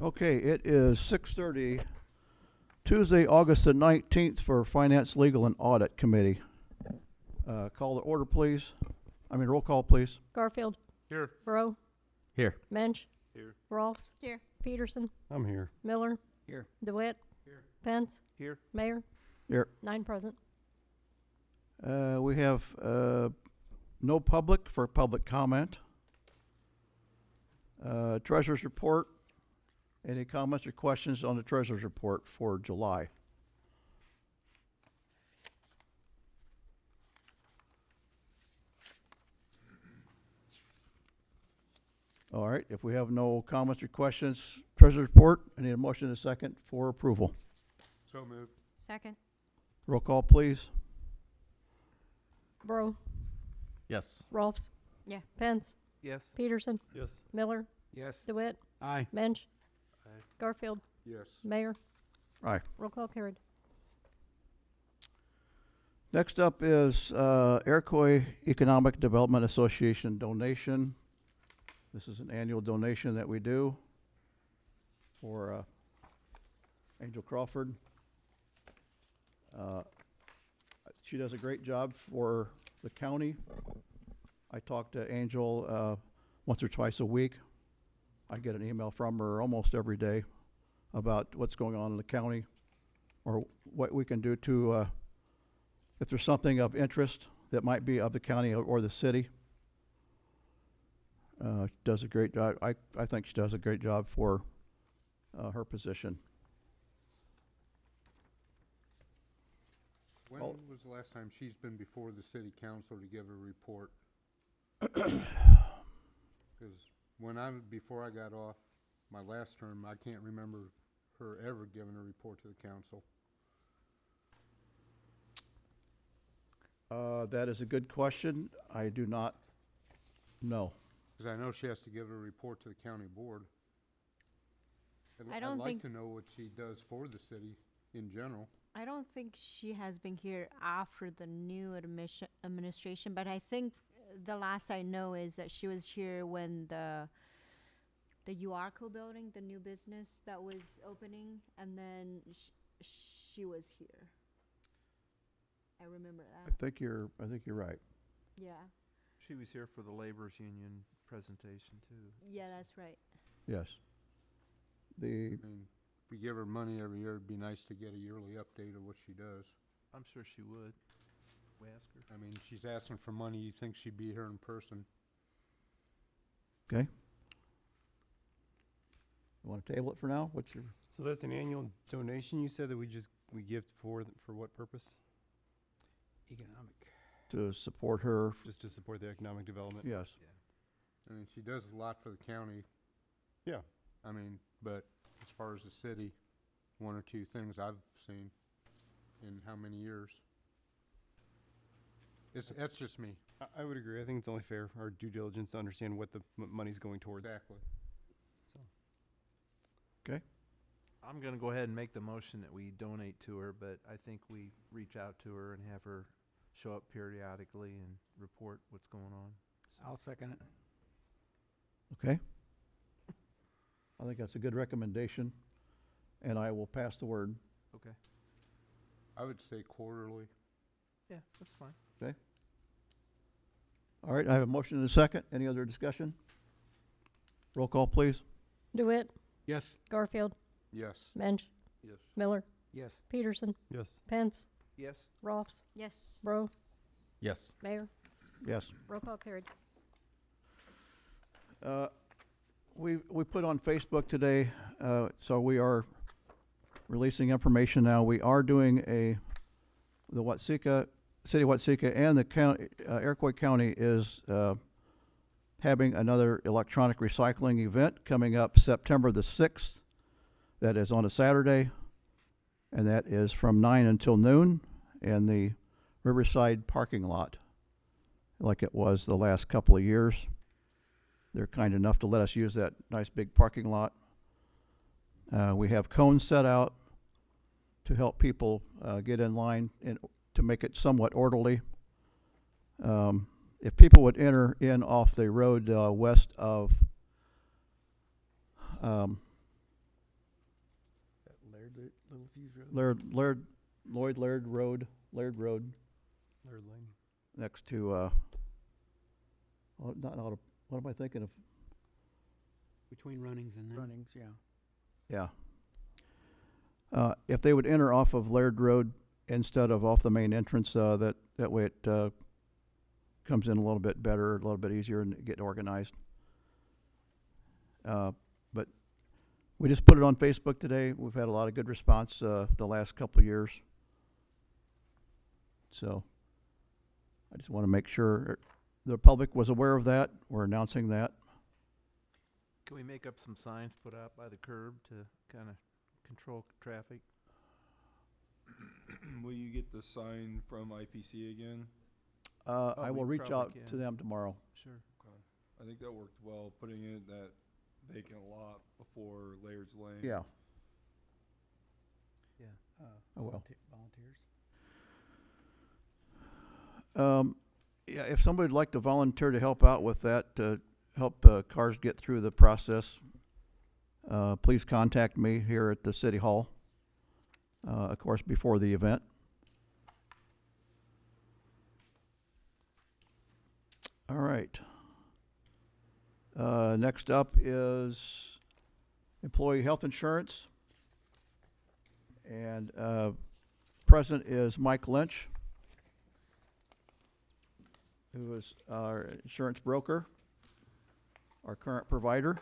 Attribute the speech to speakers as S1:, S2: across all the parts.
S1: Okay, it is 6:30, Tuesday, August the 19th for Finance, Legal, and Audit Committee. Call to order, please. Roll call, please.
S2: Garfield.
S3: Here.
S2: Burrow.
S3: Here.
S2: Mensch.
S3: Here.
S2: Rolfs. Here. Peterson.
S4: I'm here.
S2: Miller.
S3: Here.
S2: DeWitt.
S3: Here.
S2: Pence.
S3: Here.
S2: Mayor.
S1: Here.
S2: 9 present.
S1: We have no public for public comment. Treasurer's report. Any comments or questions on the Treasurer's report for July? All right, if we have no comments or questions, Treasurer's report, I need a motion and a second for approval.
S3: So moved.
S2: Second.
S1: Roll call, please.
S2: Burrow.
S3: Yes.
S2: Rolfs.
S5: Yeah.
S2: Pence.
S3: Yes.
S2: Peterson.
S4: Yes.
S2: Miller.
S3: Yes.
S2: DeWitt.
S3: Aye.
S2: Mensch.
S3: Aye.
S2: Garfield.
S3: Yes.
S2: Mayor.
S1: Aye.
S2: Roll call carried.
S1: Next up is Iroquois Economic Development Association donation. This is an annual donation that we do for Angel Crawford. She does a great job for the county. I talk to Angel once or twice a week. I get an email from her almost every day about what's going on in the county or what we can do to, if there's something of interest that might be of the county or the city. She does a great job. I think she does a great job for her position.
S6: When
S1: Well-
S6: was the last time she's been before the city council to give a report? Because before I got off my last term, I can't remember her ever giving a report to the council.
S1: That is a good question. I do not know.
S6: Because I know she has to give a report to the county board.
S5: I don't
S6: I'd like
S5: think-
S6: to know what she does for the city in general.
S5: I don't think she has been here after the new administration, but I think the last I know is that she was here when the UARCO building, the new business that was opening, and then she was here. I remember
S1: I
S5: that.
S1: think you're right.
S5: Yeah.
S3: She was here for the laborers union presentation too.
S5: Yeah, that's right.
S1: Yes.
S6: I mean, if we give her money every year, it'd be nice to get a yearly update of what she does.
S3: I'm sure she would. We ask her.
S6: I mean, she's asking for money, you think she'd be here in person.
S1: Okay. You want to table it for now? What's your?
S4: So that's an annual donation you said that we give for what purpose?
S3: Economic.
S1: To support her?
S4: Just to support the economic development?
S1: Yes.
S6: I mean, she does a lot for the county.
S4: Yeah.
S6: I mean, but as far as the city, one or two things I've seen in how many years. That's just me.
S4: I would agree. I think it's only fair, our due diligence, to understand what the money's going towards.
S6: Exactly.
S4: So.
S1: Okay.
S3: I'm gonna go ahead and make the motion that we donate to her, but I think we reach out to her and have her show up periodically and report what's going on. So.
S7: I'll second it.
S1: Okay. I think that's a good recommendation, and I will pass the word.
S3: Okay.
S6: I would say quarterly.
S3: Yeah, that's fine.
S1: Okay. All right, I have a motion and a second. Any other discussion? Roll call, please.
S2: DeWitt.
S6: Yes.
S2: Garfield.
S6: Yes.
S2: Mensch.
S6: Yes.
S2: Miller.
S7: Yes.
S2: Peterson.
S4: Yes.
S2: Pence.
S3: Yes.
S2: Rolfs.
S5: Yes.
S2: Burrow.
S3: Yes.
S2: Mayor.
S1: Yes.
S2: Roll call carried.
S1: We put on Facebook today, so we are releasing information now. We are doing the City of Watseka and the county, Iroquois County is having another electronic recycling event coming up September the 6th. That is on a Saturday, and that is from 9 until noon in the Riverside parking lot, like it was the last couple of years. They're kind enough to let us use that nice big parking lot. We have cones set out to help people get in line and to make it somewhat orderly. If people would enter in off the road west of Lloyd Laird Road,
S4: Laird Lane.
S1: next to, what am I thinking of?
S7: Between Runnings and then.
S8: Runnings, yeah.
S1: Yeah. If they would enter off of Laird Road instead of off the main entrance, that way it comes in a little bit better, a little bit easier, and get organized. But we just put it on Facebook today. We've had a lot of good response the last couple of years. So I just want to make sure the public was aware of that. We're announcing that.
S3: Can we make up some signs put out by the curb to kind of control traffic?
S9: Will you get the sign from IPC again?
S1: I will
S3: we
S1: reach
S3: probably
S1: out
S3: can.
S1: to them tomorrow.
S3: Sure.
S9: Okay. I think that worked well, putting it that vacant lot before Laird's Lane.
S1: Yeah,
S3: Yeah.
S1: I will.
S8: Volunteers.
S1: Yeah, if somebody would like to volunteer to help out with that, to help cars get through the process, please contact me here at the City Hall, of course, before the event. All right. Next up is employee health insurance. And present is Mike Lynch, who is our insurance broker, our current provider.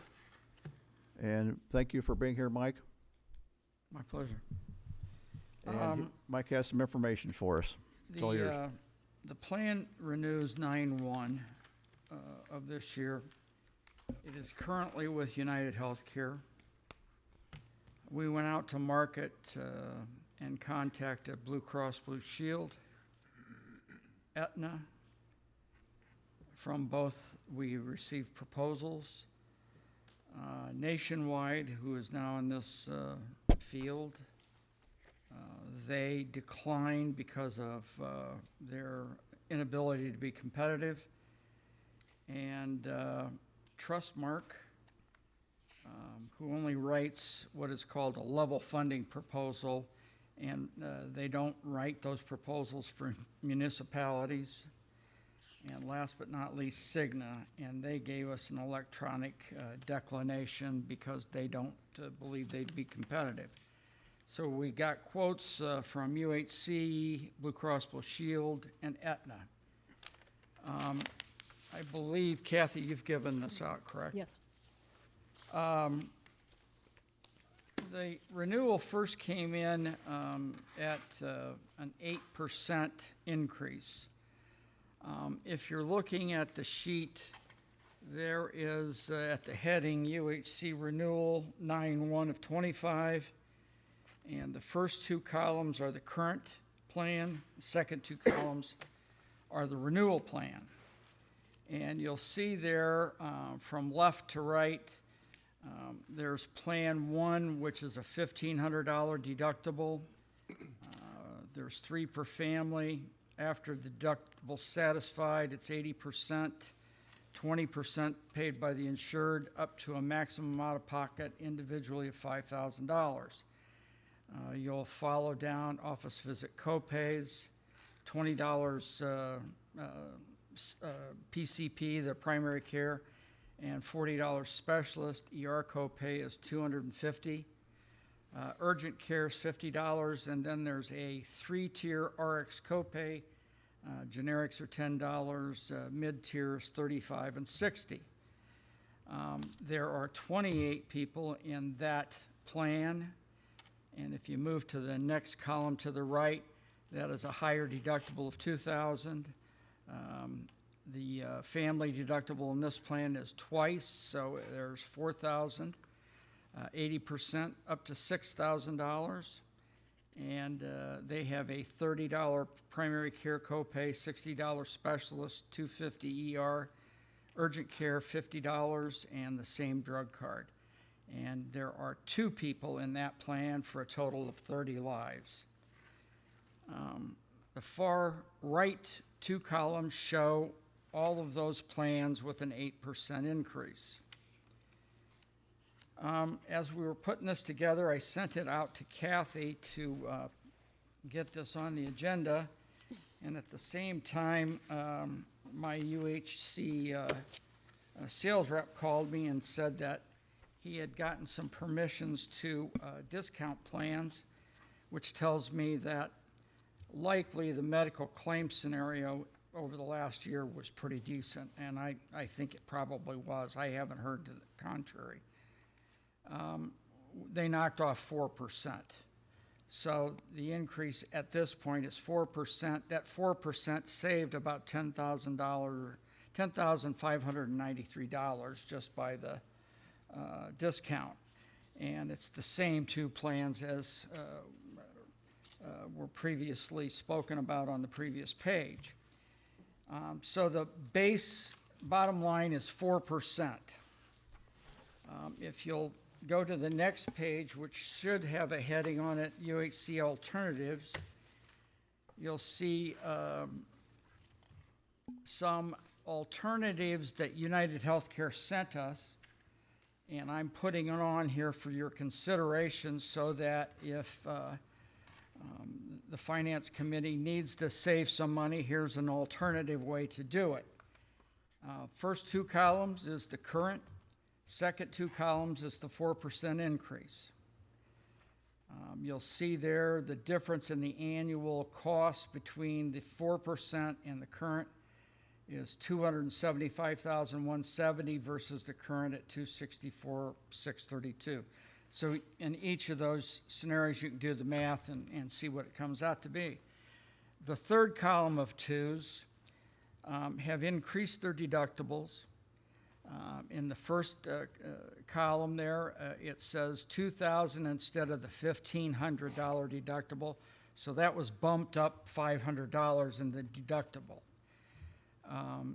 S1: And thank you for being here, Mike.
S8: My pleasure.
S1: And Mike has some information for us. It's all yours.
S8: The plan renews 9/1 of this year. It is currently with United Healthcare. We went out to market and contacted Blue Cross Blue Shield, Aetna. From both, we received proposals. Nationwide, who is now in this field, they declined because of their inability to be competitive. And Trustmark, who only writes what is called a level funding proposal, and they don't write those proposals for municipalities. And last but not least, Cigna, and they gave us an electronic declination because they don't believe they'd be competitive. So we got quotes from UHC, Blue Cross Blue Shield, and Aetna. I believe, Kathy, you've given this out, correct?
S2: Yes.
S8: The renewal first came in at an 8% increase. If you're looking at the sheet, there is at the heading UHC renewal 9/1 of 25, and the first two columns are the current plan, the second two columns are the renewal plan. And you'll see there from left to right, there's Plan 1, which is a $1,500 deductible. There's 3 per family. After the deductible satisfied, it's 80%, 20% paid by the insured, up to a maximum out-of-pocket individually of $5,000. You'll follow down office visit copays, $20 PCP, the primary care, and $40 specialist. ER copay is $250. Urgent care is $50, and then there's a 3-tier RX copay. Generics are $10, mid-tier is $35 and $60. There are 28 people in that plan, and if you move to the next column to the right, that is a higher deductible of $2,000. The family deductible in this plan is twice, so there's $4,000. 80% up to $6,000, and they have a $30 primary care copay, $60 specialist, $250 ER, urgent care $50, and the same drug card. And there are 2 people in that plan for a total of 30 lives. The far right 2 columns show all of those plans with an 8% increase. As we were putting this together, I sent it out to Kathy to get this on the agenda. And at the same time, my UHC sales rep called me and said that he had gotten some permissions to discount plans, which tells me that likely the medical claim scenario over the last year was pretty decent, and I think it probably was. I haven't heard to the contrary. They knocked off 4%. So the increase at this point is 4%. That 4% saved about $10,593 just by the discount. And it's the same two plans as were previously spoken about on the previous page. So the base bottom line is 4%. If you'll go to the next page, which should have a heading on it, UHC Alternatives, you'll see some alternatives that United Healthcare sent us, and I'm putting it on here for your consideration so that if the Finance Committee needs to save some money, here's an alternative way to do it. First two columns is the current. Second two columns is the 4% increase. You'll see there the difference in the annual cost between the 4% and the current is $275,170 versus the current at $264,632. So in each of those scenarios, you can do the math and see what it comes out to be. The third column of twos have increased their deductibles. In the first column there, it says $2,000 instead of the $1,500 deductible. So that was bumped up $500 in the deductible.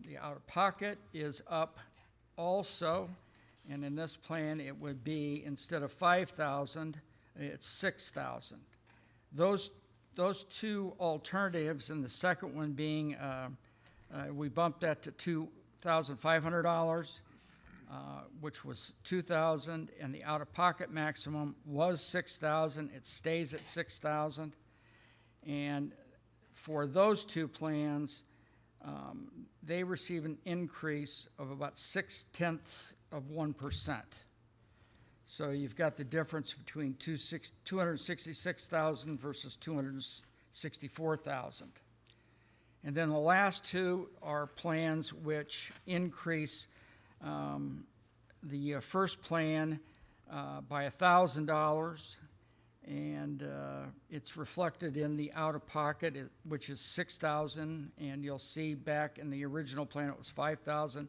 S8: The out-of-pocket is up also, and in this plan it would be, instead of $5,000, it's $6,000. Those two alternatives, and the second one being, we bumped that to $2,500, which was $2,000, and the out-of-pocket maximum was $6,000. It stays at $6,000, and for those two plans, they receive an increase of about 0.6%. So you've got the difference between $266,000 versus $264,000. And then the last two are plans which increase the first plan by $1,000, and it's reflected in the out-of-pocket, which is $6,000, and you'll see back in the original plan it was $5,000,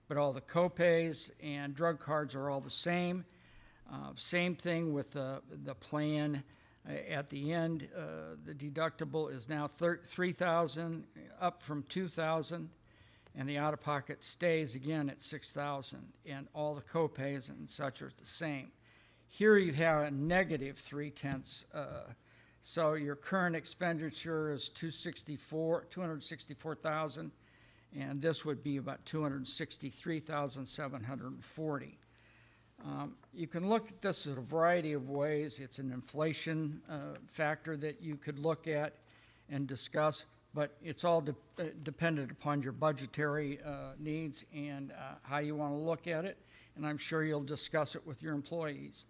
S8: but all the copays and drug cards are all the same. Same thing with the plan. At the end, the deductible is now $3,000, up from $2,000, and the out-of-pocket stays again at $6,000, and all the copays and such are the same. Here you have a negative 0.3. So your current expenditure is $264,000, and this would be about $263,740. You can look at this in a variety of ways. It's an inflation factor that you could look at and discuss, but it's all dependent upon your budgetary needs and how you want to look at it, and I'm sure you'll discuss it with your employees.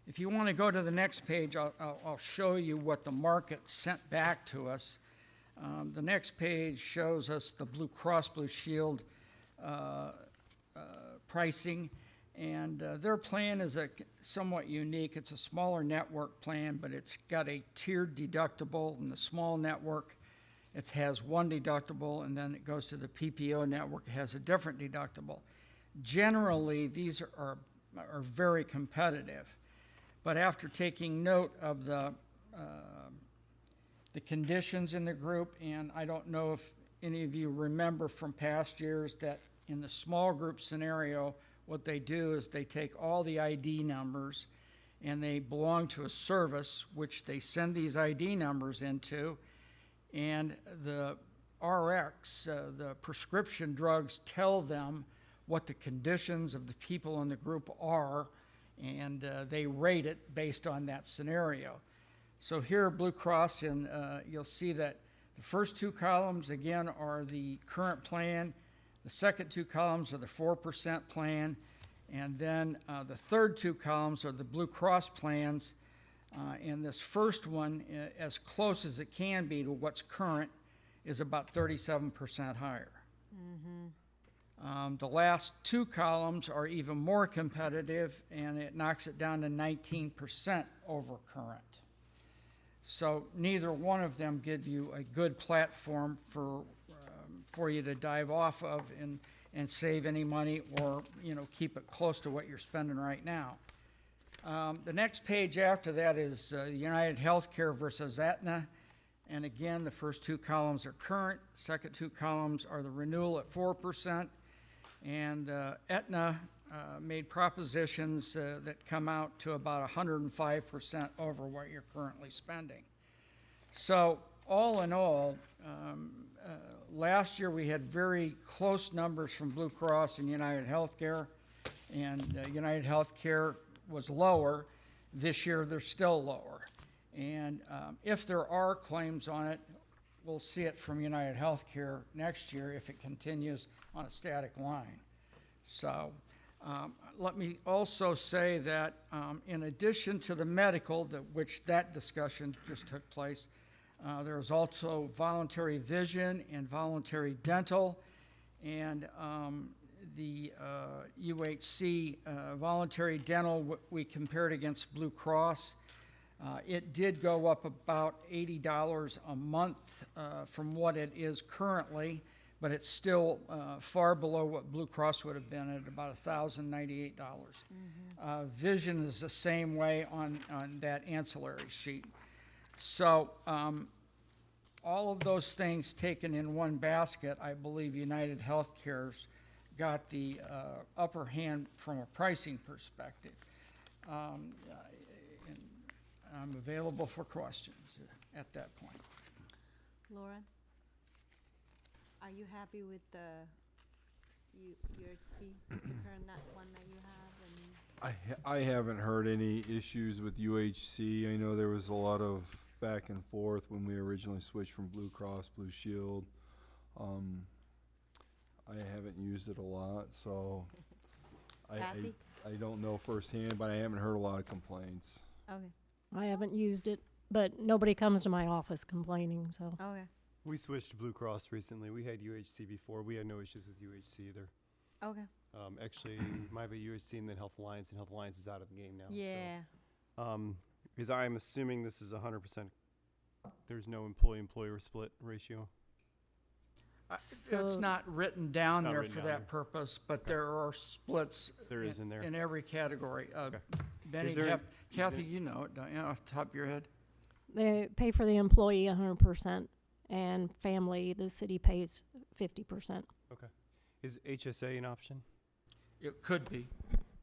S8: If you want to go to the next page, I'll show you what the market sent back to us. The next page shows us the Blue Cross Blue Shield pricing. And their plan is somewhat unique. It's a smaller network plan, but it's got a tiered deductible. In the small network, it has one deductible, and then it goes to the PPO network. It has a different deductible. Generally, these are very competitive. But after taking note of the conditions in the group, and I don't know if any of you remember from past years that in the small group scenario, what they do is they take all the ID numbers and they belong to a service which they send these ID numbers into, and the RX, the prescription drugs, tell them what the conditions of the people in the group are, and they rate it based on that scenario. So here, Blue Cross, and you'll see that the first two columns, again, are the current plan. The second two columns are the 4% plan. And then the third two columns are the Blue Cross plans. And this first one, as close as it can be to what's current, is about 37% higher. The last two columns are even more competitive, and it knocks it down to 19% over current. So neither one of them give you a good platform for you to dive off of and save any money, or keep it close to what you're spending right now. The next page after that is United Healthcare versus Aetna. And again, the first two columns are current. Second two columns are the renewal at 4%. And Aetna made propositions that come out to about 105% over what you're currently spending. So all in all, last year we had very close numbers from Blue Cross and United Healthcare, and United Healthcare was lower. This year they're still lower. And if there are claims on it, we'll see it from United Healthcare next year if it continues on a static line. So let me also say that in addition to the medical, which that discussion just took place, there's also voluntary vision and voluntary dental, and the UHC voluntary dental, we compared against Blue Cross. It did go up about $80 a month from what it is currently, but it's still far below what Blue Cross would have been at about $1,098. Vision is the same way on that ancillary sheet. So all of those things taken in one basket, I believe United Healthcare's got the upper hand from a pricing perspective. I'm available for questions at that point.
S5: Laura, are you happy with the UHC, current that one that you have? And
S9: I haven't heard any issues with UHC. I know there was a lot of back and forth when we originally switched from Blue Cross, Blue Shield. I haven't used it a lot, so I don't know firsthand, but I haven't heard a lot of complaints.
S5: Okay.
S2: I haven't used it, but nobody comes to my office complaining, so.
S5: Okay.
S4: We switched to Blue Cross recently. We had UHC before. We had no issues with UHC either.
S5: Okay.
S4: Actually, might have UHC and then Health Alliance, and Health Alliance is out of the game now.
S5: Yeah.
S4: So, is I'm assuming this is 100%. There's no employee-employer split ratio.
S8: It's
S2: So-
S8: not written down
S4: It's not
S8: there
S4: written
S8: for
S4: down
S8: that
S4: there.
S8: purpose, but
S4: Okay.
S8: there are splits
S4: There is in there.
S8: in every category.
S4: Okay.
S8: Benny,
S4: Is there-
S8: Kathy, you know it, don't you, off the top of your head?
S2: They pay for the employee 100%, and family, the city pays 50%.
S4: Okay. Is HSA an option?
S8: It could be.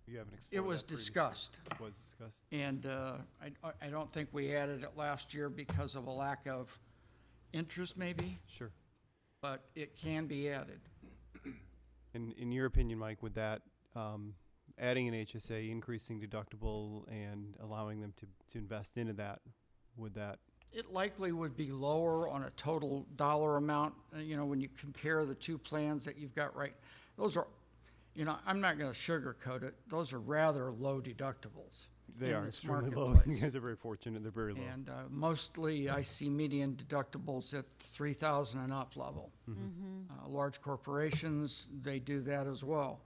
S4: You haven't explored
S8: It was
S4: that previously.
S8: discussed.
S4: It was discussed.
S8: And I don't think we added it last year because of a lack of interest maybe,
S4: Sure.
S8: but it can be added.
S4: And in your opinion, Mike, would that adding an HSA, increasing deductible, and allowing them to invest into that, would that?
S8: It likely would be lower on a total dollar amount, when you compare the two plans that you've got right. Those are, I'm not going to sugarcoat it. Those are rather low deductibles.
S4: They
S8: in
S4: are
S8: this
S4: extremely low. You
S8: marketplace.
S4: guys are very fortunate. They're very low.
S8: And mostly I see median deductibles at 3,000 and up level. Large corporations, they do that as well.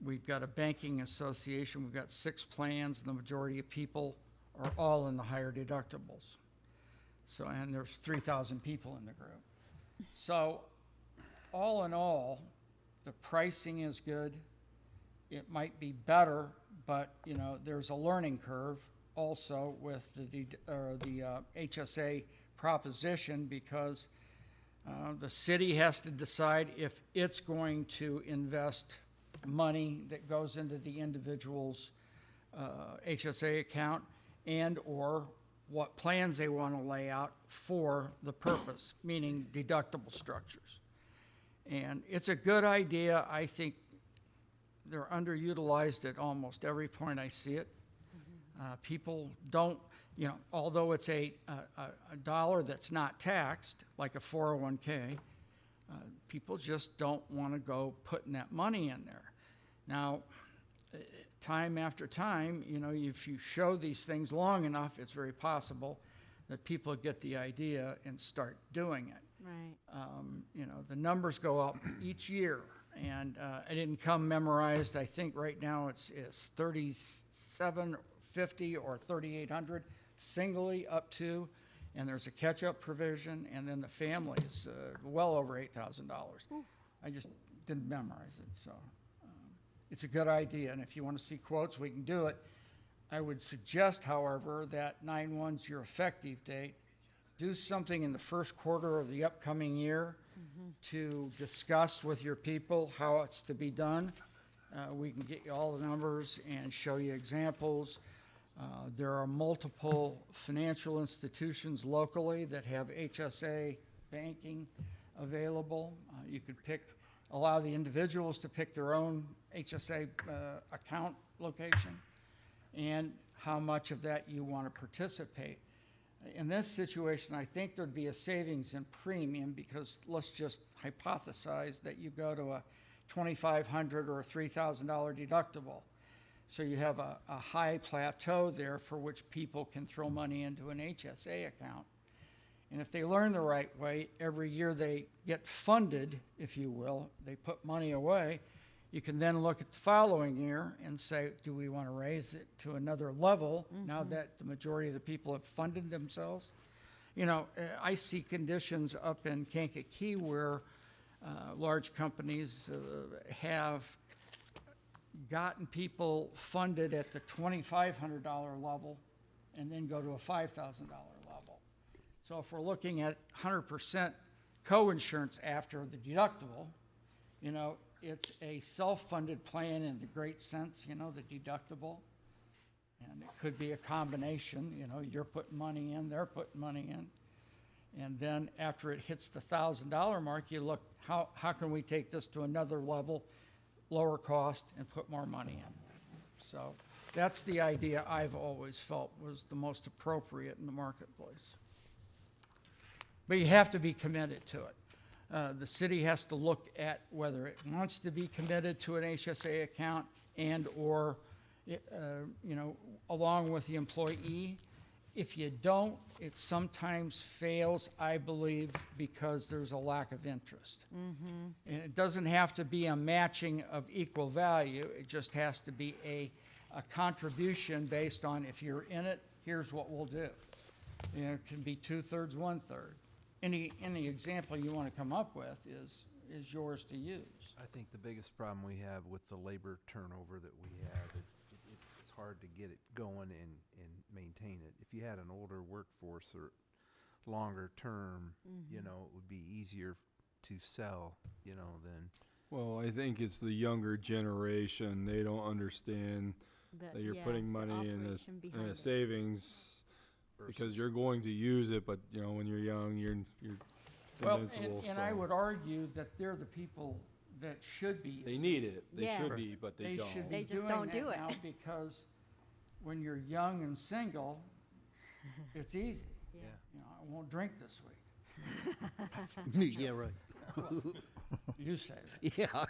S8: We've got a banking association. We've got 6 plans, and the majority of people are all in the higher deductibles. So, and there's 3,000 people in the group. So, all in all, the pricing is good. It might be better, but there's a learning curve also with the HSA proposition, because the city has to decide if it's going to invest money that goes into the individual's HSA account, and or what plans they want to lay out for the purpose, meaning deductible structures. And it's a good idea. I think they're underutilized at almost every point I see it. People don't, although it's a dollar that's not taxed, like a 401k, people just don't want to go putting that money in there. Now, time after time, if you show these things long enough, it's very possible that people get the idea and start doing it.
S5: Right.
S8: The numbers go up each year, and I didn't come memorized. I think right now it's 3,750 or 3,800 singly up to, and there's a catch-up provision, and then the family is well over $8,000. I just didn't memorize it, so it's a good idea, and if you want to see quotes, we can do it. I would suggest, however, that 9/1's your effective date. Do something in the first quarter of the upcoming year to discuss with your people how it's to be done. We can get you all the numbers and show you examples. There are multiple financial institutions locally that have HSA banking available. You could allow the individuals to pick their own HSA account location and how much of that you want to participate. In this situation, I think there'd be a savings in premium because let's just hypothesize that you go to a $2,500 or a $3,000 deductible. So you have a high plateau there for which people can throw money into an HSA account. And if they learn the right way, every year they get funded, if you will, they put money away, you can then look at the following year and say, do we want to raise it to another level now that the majority of the people have funded themselves? I see conditions up in Kankakee where large companies have gotten people funded at the $2,500 level and then go to a $5,000 level. So if we're looking at 100% co-insurance after the deductible, it's a self-funded plan in the great sense, the deductible. And it could be a combination, you're putting money in, they're putting money in. And then after it hits the $1,000 mark, you look, how can we take this to another level, lower cost, and put more money in? So that's the idea I've always felt was the most appropriate in the marketplace. But you have to be committed to it. The city has to look at whether it wants to be committed to an HSA account and or, along with the employee. If you don't, it sometimes fails, I believe, because there's a lack of interest. And it doesn't have to be a matching of equal value. It just has to be a contribution based on if you're in it, here's what we'll do. It can be 2/3, 1/3. Any example you want to come up with is yours to use.
S3: I think the biggest problem we have with the labor turnover that we have, it's hard to get it going and maintain it. If you had an older workforce or longer term, it would be easier to sell, than.
S9: Well, I think it's the younger generation. They don't understand that you're putting money in a savings because you're going to use it, but when you're young, you're invincible.
S8: And I would argue that they're the people that should be.
S9: They need it. They should be, but they don't.
S8: Should be
S5: They just
S8: doing
S5: don't
S8: that
S5: do it.
S8: now because when you're young and single, it's easy.
S5: Yeah.
S8: I won't drink this week.
S7: Yeah, right.
S8: You say that.
S7: Yeah.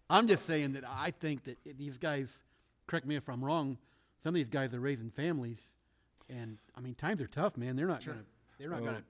S7: I'm just saying that I think that these guys, correct me if I'm wrong, some of these guys are raising families, and times are tough, man. They're not gonna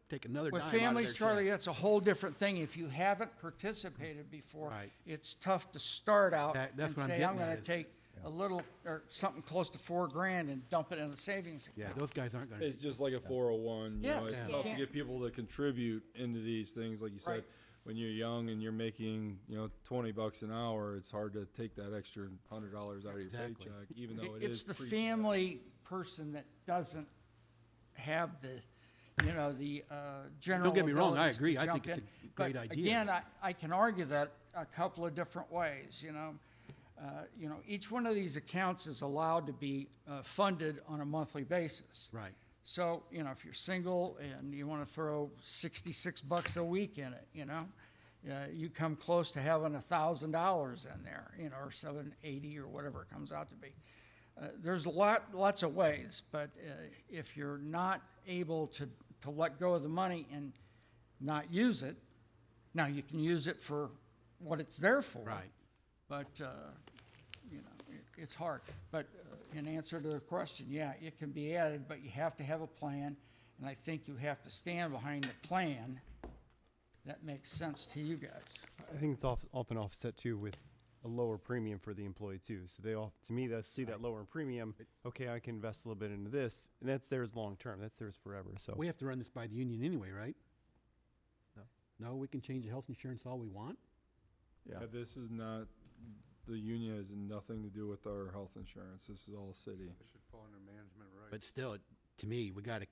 S7: take another
S8: With
S7: dime out of
S8: families,
S7: their
S8: Charlie,
S7: check.
S8: that's a whole different thing. If you haven't participated before,
S7: Right.
S8: it's tough to start out
S7: That's
S8: and
S7: what I'm
S8: say, I'm
S7: getting
S8: going
S7: at
S8: to take a little or something close to $4,000 and dump it in a savings account.
S7: Yeah, those guys aren't gonna.
S9: It's just like a 401.
S8: Yeah.
S9: It's
S7: Yeah.
S9: tough to
S8: Yeah.
S9: get people to contribute into these things. Like you said,
S8: Right.
S9: when you're young and you're making, $20 an hour, it's hard to take that extra $100 out of your
S7: Exactly.
S9: paycheck, even though
S8: It's the
S9: pre-tax.
S8: family person that doesn't have the general.
S7: Don't get me wrong, I
S8: abilities to
S7: agree. I
S8: jump
S7: think it's
S8: in.
S7: a great
S8: But
S7: idea.
S8: Again, I can argue that a couple of different ways. Each one of these accounts is allowed to be funded on a monthly basis.
S7: Right.
S8: So, if you're single and you want to throw $66 a week in it, You come close to having $1,000 in there, you know, or 780 or whatever it comes out to be. There's lots of ways, but if you're not able to let go of the money and not use it, now you can use it for what it's there for.
S7: Right.
S8: But, you know, it's hard. But in answer to the question, yeah, it can be added, but you have to have a plan, and I think you have to stand behind the plan that makes sense to you guys.
S4: I think it's often offset too with a lower premium for the employee too. So they all, to me, they see that lower premium. Okay, I can invest a little bit into this, and that's theirs long term. That's theirs forever. So
S7: We have to run this by the union anyway, right?
S3: No.
S7: No, we can change the health insurance all we want?
S1: Yeah.
S9: This is not, the union has nothing to do with our health insurance. This is all city.
S6: It should fall under management, right?
S7: But still, to me, we gotta,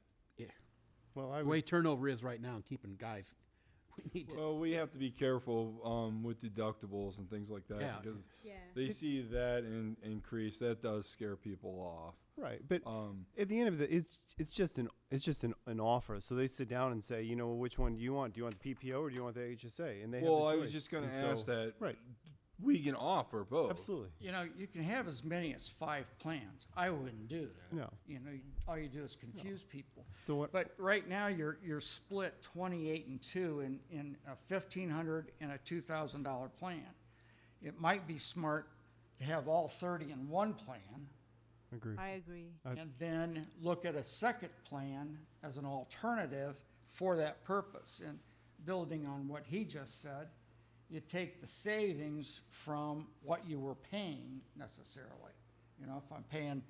S4: well, I
S7: the way
S4: would
S7: turnover is right now and keeping guys, we need to,
S9: Well, we have to be careful with deductibles and things like that
S7: Yeah.
S9: because
S5: Yeah.
S9: they see that increase. That does scare people off.
S4: right, but at the end of it, it's just an offer. So they sit down and say, you know, which one do you want? Do you want the PPO or do you want the HSA? And they have the
S9: Well, I was
S4: choice.
S9: just going to
S4: And
S9: ask
S4: so-
S9: that.
S4: Right.
S9: We can offer both.
S4: Absolutely.
S8: You know, you can have as many as 5 plans. I wouldn't do that.
S4: No.
S8: You know, all you do is confuse people.
S4: So what?
S8: But right now, you're split 28 and 2 in a $1,500 and a $2,000 plan. It might be smart to have all 30 in one plan,
S4: Agree.
S5: I agree.
S8: and then look at a second plan as an alternative for that purpose. And building on what he just said, you take the savings from what you were paying necessarily. You know, if I'm paying,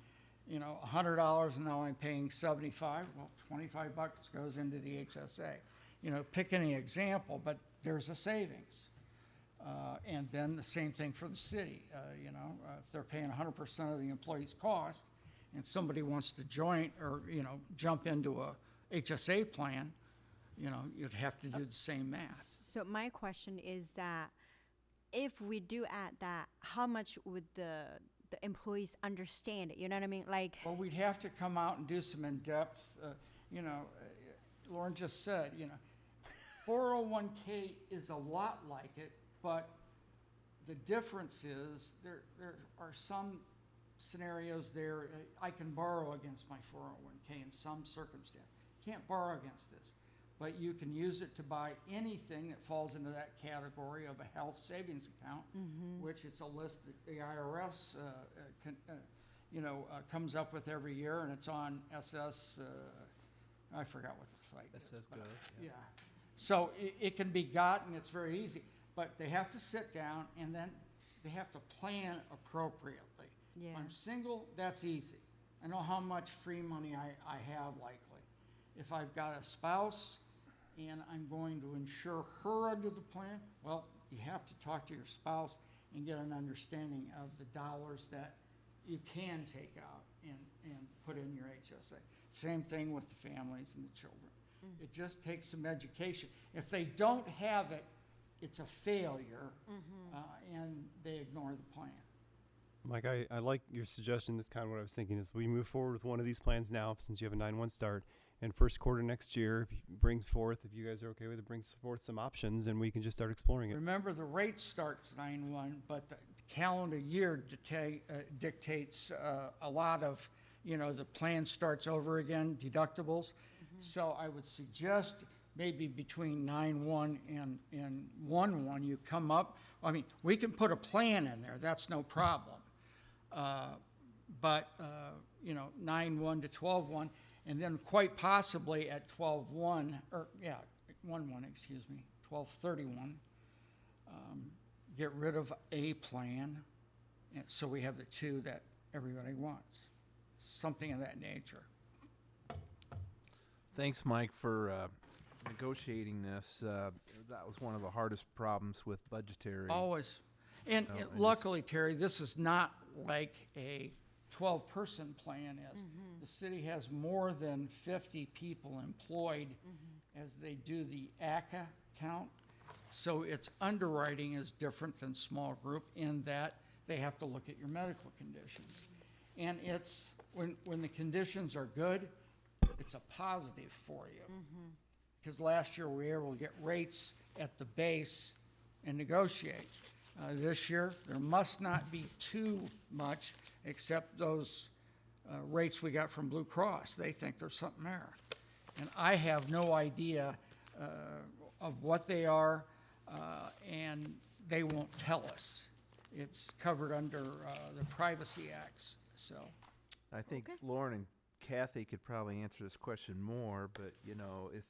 S8: you know, $100 and now I'm paying 75, well, 25 bucks goes into the HSA. You know, pick any example, but there's a savings. And then the same thing for the city. You know, if they're paying 100% of the employee's cost and somebody wants to join or, you know, jump into a HSA plan, you know, you'd have to do the same math.
S5: So my question is that if we do add that, how much would the employees understand it? You know what I mean? Like,
S8: Well, we'd have to come out and do some in-depth, you know, Lauren just said, you know, 401k is a lot like it, but the difference is there are some scenarios there, I can borrow against my 401k in some circumstance. Can't borrow against this, but you can use it to buy anything that falls into that category of a health savings account, which is a list that the IRS, comes up with every year, and it's on SS, I forgot what the site is. but, yeah. So it can be gotten, it's very easy, but they have to sit down and then they have to plan appropriately.
S5: yeah.
S8: If I'm single, that's easy. I know how much free money I have likely. If I've got a spouse and I'm going to insure her under the plan, well, you have to talk to your spouse and get an understanding of the dollars that you can take out and put in your HSA. Same thing with the families and the children. It just takes some education. If they don't have it, it's a failure, and they ignore the plan.
S4: Mike, I like your suggestion. That's kind of what I was thinking is we move forward with one of these plans now since you have a 9/1 start. And first quarter next year, if you if you guys are okay with it, brings forth some options and we can just start exploring it.
S8: Remember, the rate starts 9/1, but the calendar year dictates a lot of, you know, the plan starts over again, deductibles. So I would suggest maybe between 9/1 and 1/1, you come up, I mean, we can put a plan in there, that's no problem. But 9/1 to 12/1, and then quite possibly at 12/1, 12/31, get rid of a plan, and so we have the 2 that everybody wants, something of that nature.
S3: Thanks, Mike, for negotiating this. That was one of the hardest problems with budgetary.
S8: Always. And
S3: No, and
S8: luckily, Terry, this is not like a 12-person plan is. The city has more than 50 people employed as they do the ACA count. So its underwriting is different than small group in that they have to look at your medical conditions. And it's, when the conditions are good, it's a positive for you. Because last year we were able to get rates at the base and negotiate. This year, there must not be too much, except those rates we got from Blue Cross. They think there's something there. And I have no idea of what they are, and they won't tell us. It's covered under the Privacy Acts, so.
S3: I think
S5: Okay.
S3: Lauren and Kathy could probably answer this question more, but, you know, if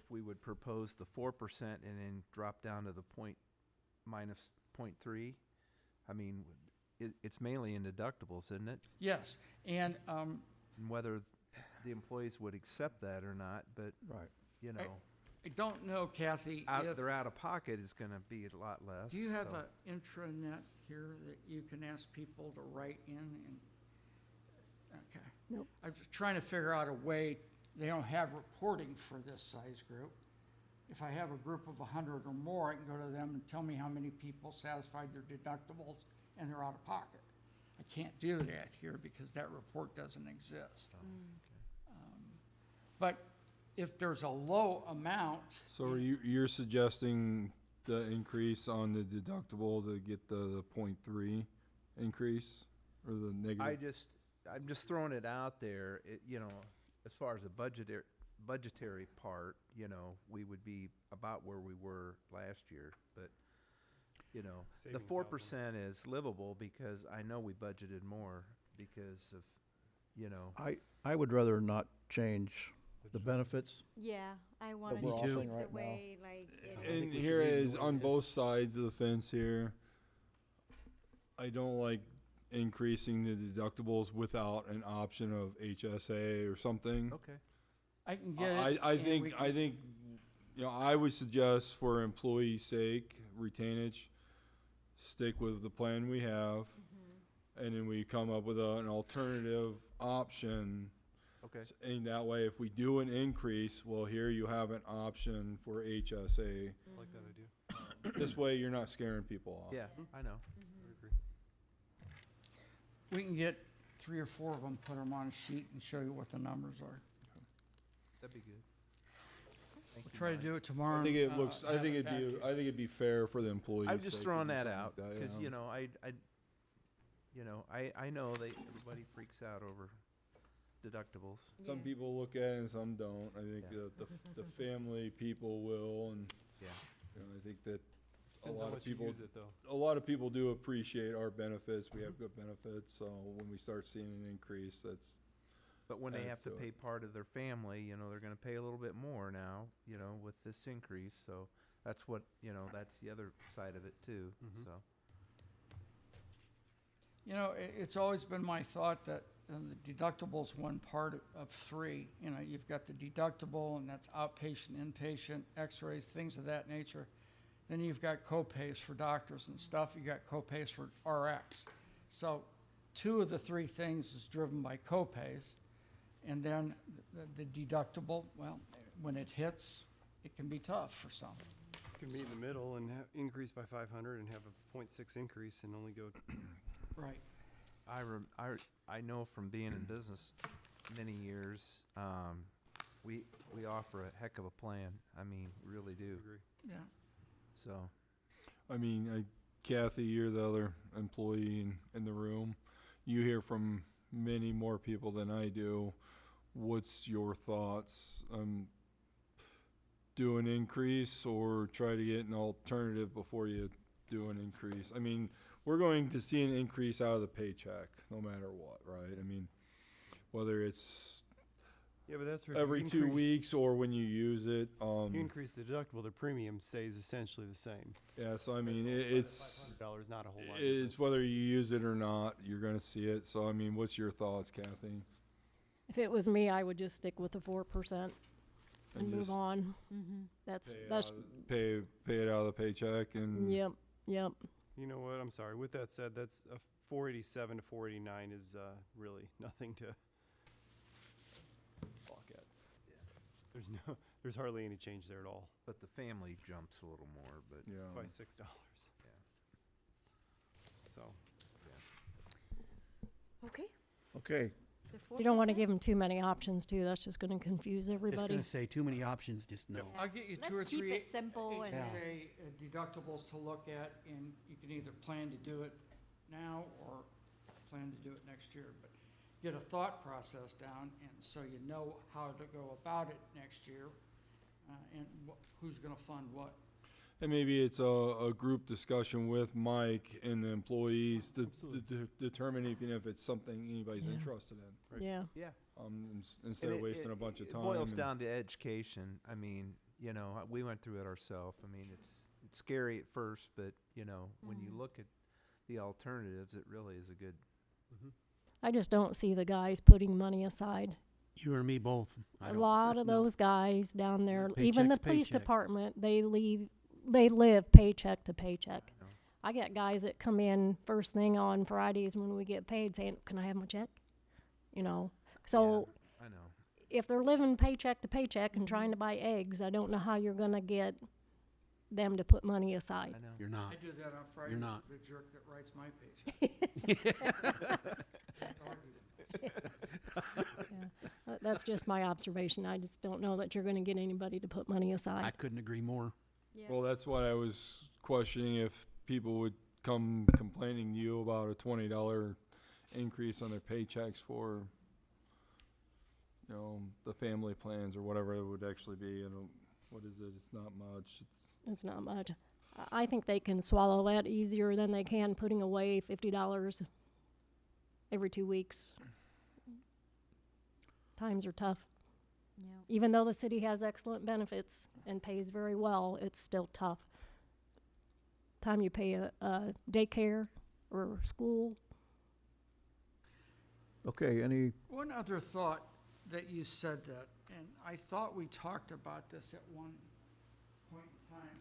S3: we would propose the 4% and then drop down to the minus 0.3, I mean, it's mainly in deductibles, isn't it?
S8: Yes, and
S3: And whether the employees would accept that or not, but,
S1: Right.
S3: you know,
S8: I don't know, Kathy, if,
S3: their out of pocket is gonna be a lot less.
S8: do you have
S3: so-
S8: an intranet here that you can ask people to write in and, okay.
S2: Nope.
S8: I'm just trying to figure out a way, they don't have reporting for this size group. If I have a group of 100 or more, I can go to them and tell me how many people satisfied their deductibles and they're out of pocket. I can't do that here because that report doesn't exist. But if there's a low amount,
S9: So you're suggesting the increase on the deductible to get the 0.3 increase or the negative?
S3: I'm just throwing it out there, you know, as far as the budgetary part, you know, we would be about where we were last year, but, you know, the
S4: Saving
S3: 4% is livable because I know we budgeted more because of, you know,
S1: I would rather not change the benefits.
S5: Yeah, I want
S1: we're
S5: to
S1: offering
S5: keep the
S1: right now.
S5: way like it
S1: I
S5: is.
S9: And
S1: think we
S9: here
S1: should leave it
S9: is,
S1: the way
S9: on
S1: it
S9: both
S1: is.
S9: sides of the fence here, I don't like increasing the deductibles without an option of HSA or something.
S3: okay.
S8: I can get it.
S9: I
S8: and we
S9: think,
S8: can-
S9: you know, I would suggest for employees' sake, retainage, stick with the plan we have, and then we come up with an alternative option.
S3: Okay.
S9: And that way, if we do an increase, well, here you have an option for HSA.
S4: I like that idea.
S9: This way, you're not scaring people off.
S3: Yeah, I know.
S4: I agree.
S8: We can get 3 or 4 of them, put them on a sheet and show you what the numbers are.
S3: That'd be good. Thank
S8: We'll
S3: you,
S8: try to
S3: Mike.
S8: do it tomorrow.
S9: I think it
S8: and,
S9: looks, I
S8: have
S9: think
S8: it
S9: it'd
S8: back to
S9: be,
S8: you.
S9: I think it'd be fair for the employees.
S3: I'm just
S9: sake to
S3: throwing
S9: do
S3: that
S9: something
S3: out,
S9: like that,
S3: because,
S9: yeah.
S3: you know, I know everybody freaks out over deductibles.
S9: Some
S5: Yeah.
S9: people look at it and some don't. I think
S3: Yeah.
S9: the family people will, and,
S3: Yeah.
S9: you know, I think that a
S4: Depends how
S9: lot of
S4: much you
S9: people,
S4: use it, though.
S9: a lot of people do appreciate our benefits. We have good benefits, so when we start seeing an increase, that's,
S3: But when they have
S9: adds
S3: to
S9: to it.
S3: pay part of their family, you know, they're gonna pay a little bit more now, you know, with this increase, so that's what, you know, that's the other side of it too,
S4: Mhm.
S3: so.
S8: You know, it's always been my thought that the deductible's one part of 3. You know, you've got the deductible, and that's outpatient, inpatient, x-rays, things of that nature. Then you've got co-pays for doctors and stuff. You got co-pays for RX. So 2 of the 3 things is driven by co-pays. And then the deductible, well, when it hits, it can be tough for some.
S4: Can be in the middle and increase by 500 and have a 0.6 increase and only go.
S8: Right.
S3: I know from being in business many years, we offer a heck of a plan, I mean, really do,
S4: Agree.
S8: Yeah.
S3: so.
S9: I mean, Kathy, you're the other employee in the room. You hear from many more people than I do. What's your thoughts? Do an increase or try to get an alternative before you do an increase? I mean, we're going to see an increase out of the paycheck, no matter what, right? I mean, whether it's
S4: Yeah, but that's where if you
S9: every 2
S4: increase-
S9: weeks or when you use it.
S4: You increase the deductible, the premium stays essentially the same.
S9: Yeah, so I mean, it's
S4: $500 not a whole lot.
S9: it's whether you use it or not, you're gonna see it. So I mean, what's your thoughts, Kathy?
S2: If it was me, I would just stick with the 4% and move
S9: just
S2: on.
S5: Mm-hmm.
S2: That's,
S9: pay
S2: that's,
S9: pay it out of the paycheck and
S2: yep, yep.
S4: You know what? I'm sorry. With that said, that's a 487 to 489 is really nothing to balk at. There's hardly any change there at all.
S3: But the family jumps a little more, but,
S9: yeah.
S4: By $6. So
S5: Okay.
S1: Okay,
S2: You don't want to give them too many options too. That's just going to confuse
S7: Just
S2: everybody.
S7: gonna say, too many options, just no.
S5: Yeah.
S8: I'll get you
S5: Let's
S8: two or
S5: keep
S8: three
S5: it simple and
S8: HSA deductibles to look at, and you can either plan to do it now or plan to do it next year. But get a thought process down, and so you know how to go about it next year, and who's gonna fund what.
S9: And maybe it's a group discussion with Mike and the employees to determine even if it's something anybody's
S2: Yeah.
S9: interested in.
S3: Right.
S2: Yeah.
S3: Yeah.
S9: Instead
S3: And
S9: of wasting a bunch of
S3: It
S9: time.
S3: boils
S9: and-
S3: down to education. I mean, we went through it ourselves. I mean, it's scary at first, but, when you look at the alternatives, it really is a good.
S2: I just don't see the guys putting money aside.
S7: You and me both. I
S2: A
S7: don't-
S2: lot of
S7: no.
S2: those guys down there,
S7: Paycheck
S2: even the
S7: to
S2: police
S7: paycheck.
S2: department, they live paycheck to paycheck.
S3: I know.
S2: I got guys that come in first thing on Fridays when we get paid saying, "Can I have my check?" So
S3: Yeah, I know.
S2: if they're living paycheck to paycheck and trying to buy eggs, I don't know how you're gonna get them to put money aside.
S3: I know.
S7: You're not.
S8: I do that on Friday.
S7: You're not.
S8: The jerk that writes my paycheck. Can't argue.
S2: That's just my observation. I just don't know that you're gonna get anybody to put money
S7: I
S2: aside.
S7: couldn't agree more.
S5: Yeah.
S9: Well, that's why I was questioning if people would come complaining to you about a $20 increase on their paychecks for, the family plans or whatever it would actually be. What is it? It's not much.
S2: It's not much. I think they can swallow that easier than they can putting away $50 every 2 weeks. Times are tough.
S5: Yeah.
S2: Even though the city has excellent benefits and pays very well, it's still tough. Time you pay a daycare or school.
S1: Okay, any,
S8: One other thought that you said that, and I thought we talked about this at one point in time.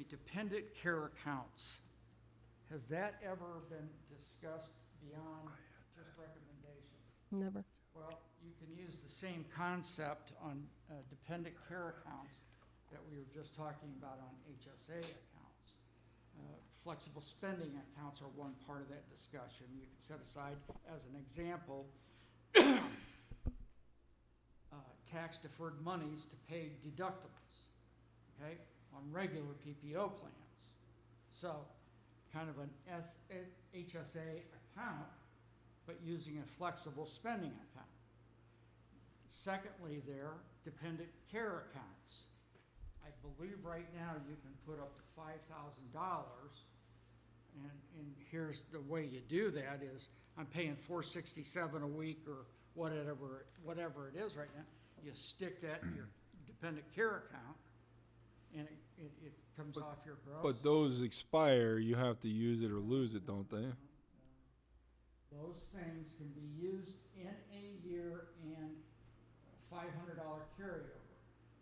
S8: Dependent care accounts. Has that ever been discussed beyond just recommendations?
S2: Never.
S8: Well, you can use the same concept on dependent care accounts that we were just talking about on HSA accounts. Flexible spending accounts are one part of that discussion. You can set aside, as an example, tax-deferred monies to pay deductibles, okay, on regular PPO plans. So, kind of an HSA account, but using a flexible spending account. Secondly, dependent care accounts. I believe right now you can put up to $5,000, and here's the way you do that is, I'm paying $467 a week or whatever it is right now. You stick that in your dependent care account, and it comes off your gross.
S9: But those expire, you have to use it or lose it, don't they?
S8: Those things can be used in a year and $500 carryover.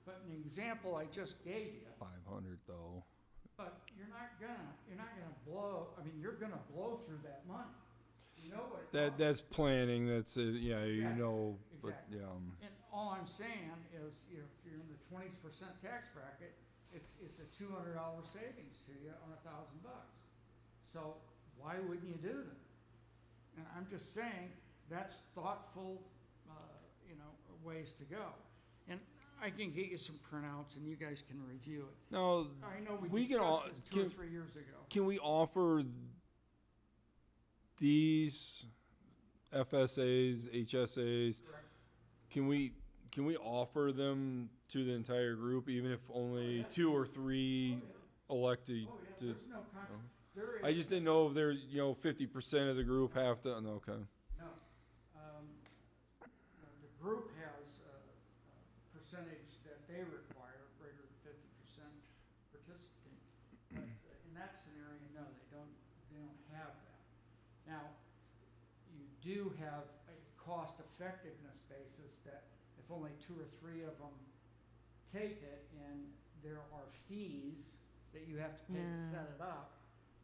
S8: But an example I just gave you,
S9: 500 though.
S8: but you're not gonna blow, you're gonna blow through that money. You know what it costs.
S9: That's planning, that's, yeah,
S8: Exactly,
S9: but,
S8: exactly.
S9: yeah.
S8: And all I'm saying is, if you're in the 20% tax bracket, it's a $200 savings to you on $1,000. So why wouldn't you do that? And I'm just saying, that's thoughtful, ways to go. And I can get you some printouts and you guys can review it.
S9: No,
S8: I know
S9: We
S8: we
S9: can all-
S8: discussed this 2 or 3 years ago.
S9: can we offer these FSAs, HSAs,
S8: Correct.
S9: can we offer them to the entire group, even if only 2 or 3 elect
S8: Oh, yeah,
S9: to?
S8: there's no there is.
S9: I just didn't know if there's, 50% of the group have to, no, okay.
S8: No. The group has a percentage that they require, greater than 50% participant. But in that scenario, no, they don't have that. Now, you do have a cost effectiveness basis that if only 2 or 3 of them take it and there are fees that you have to pay to set it up,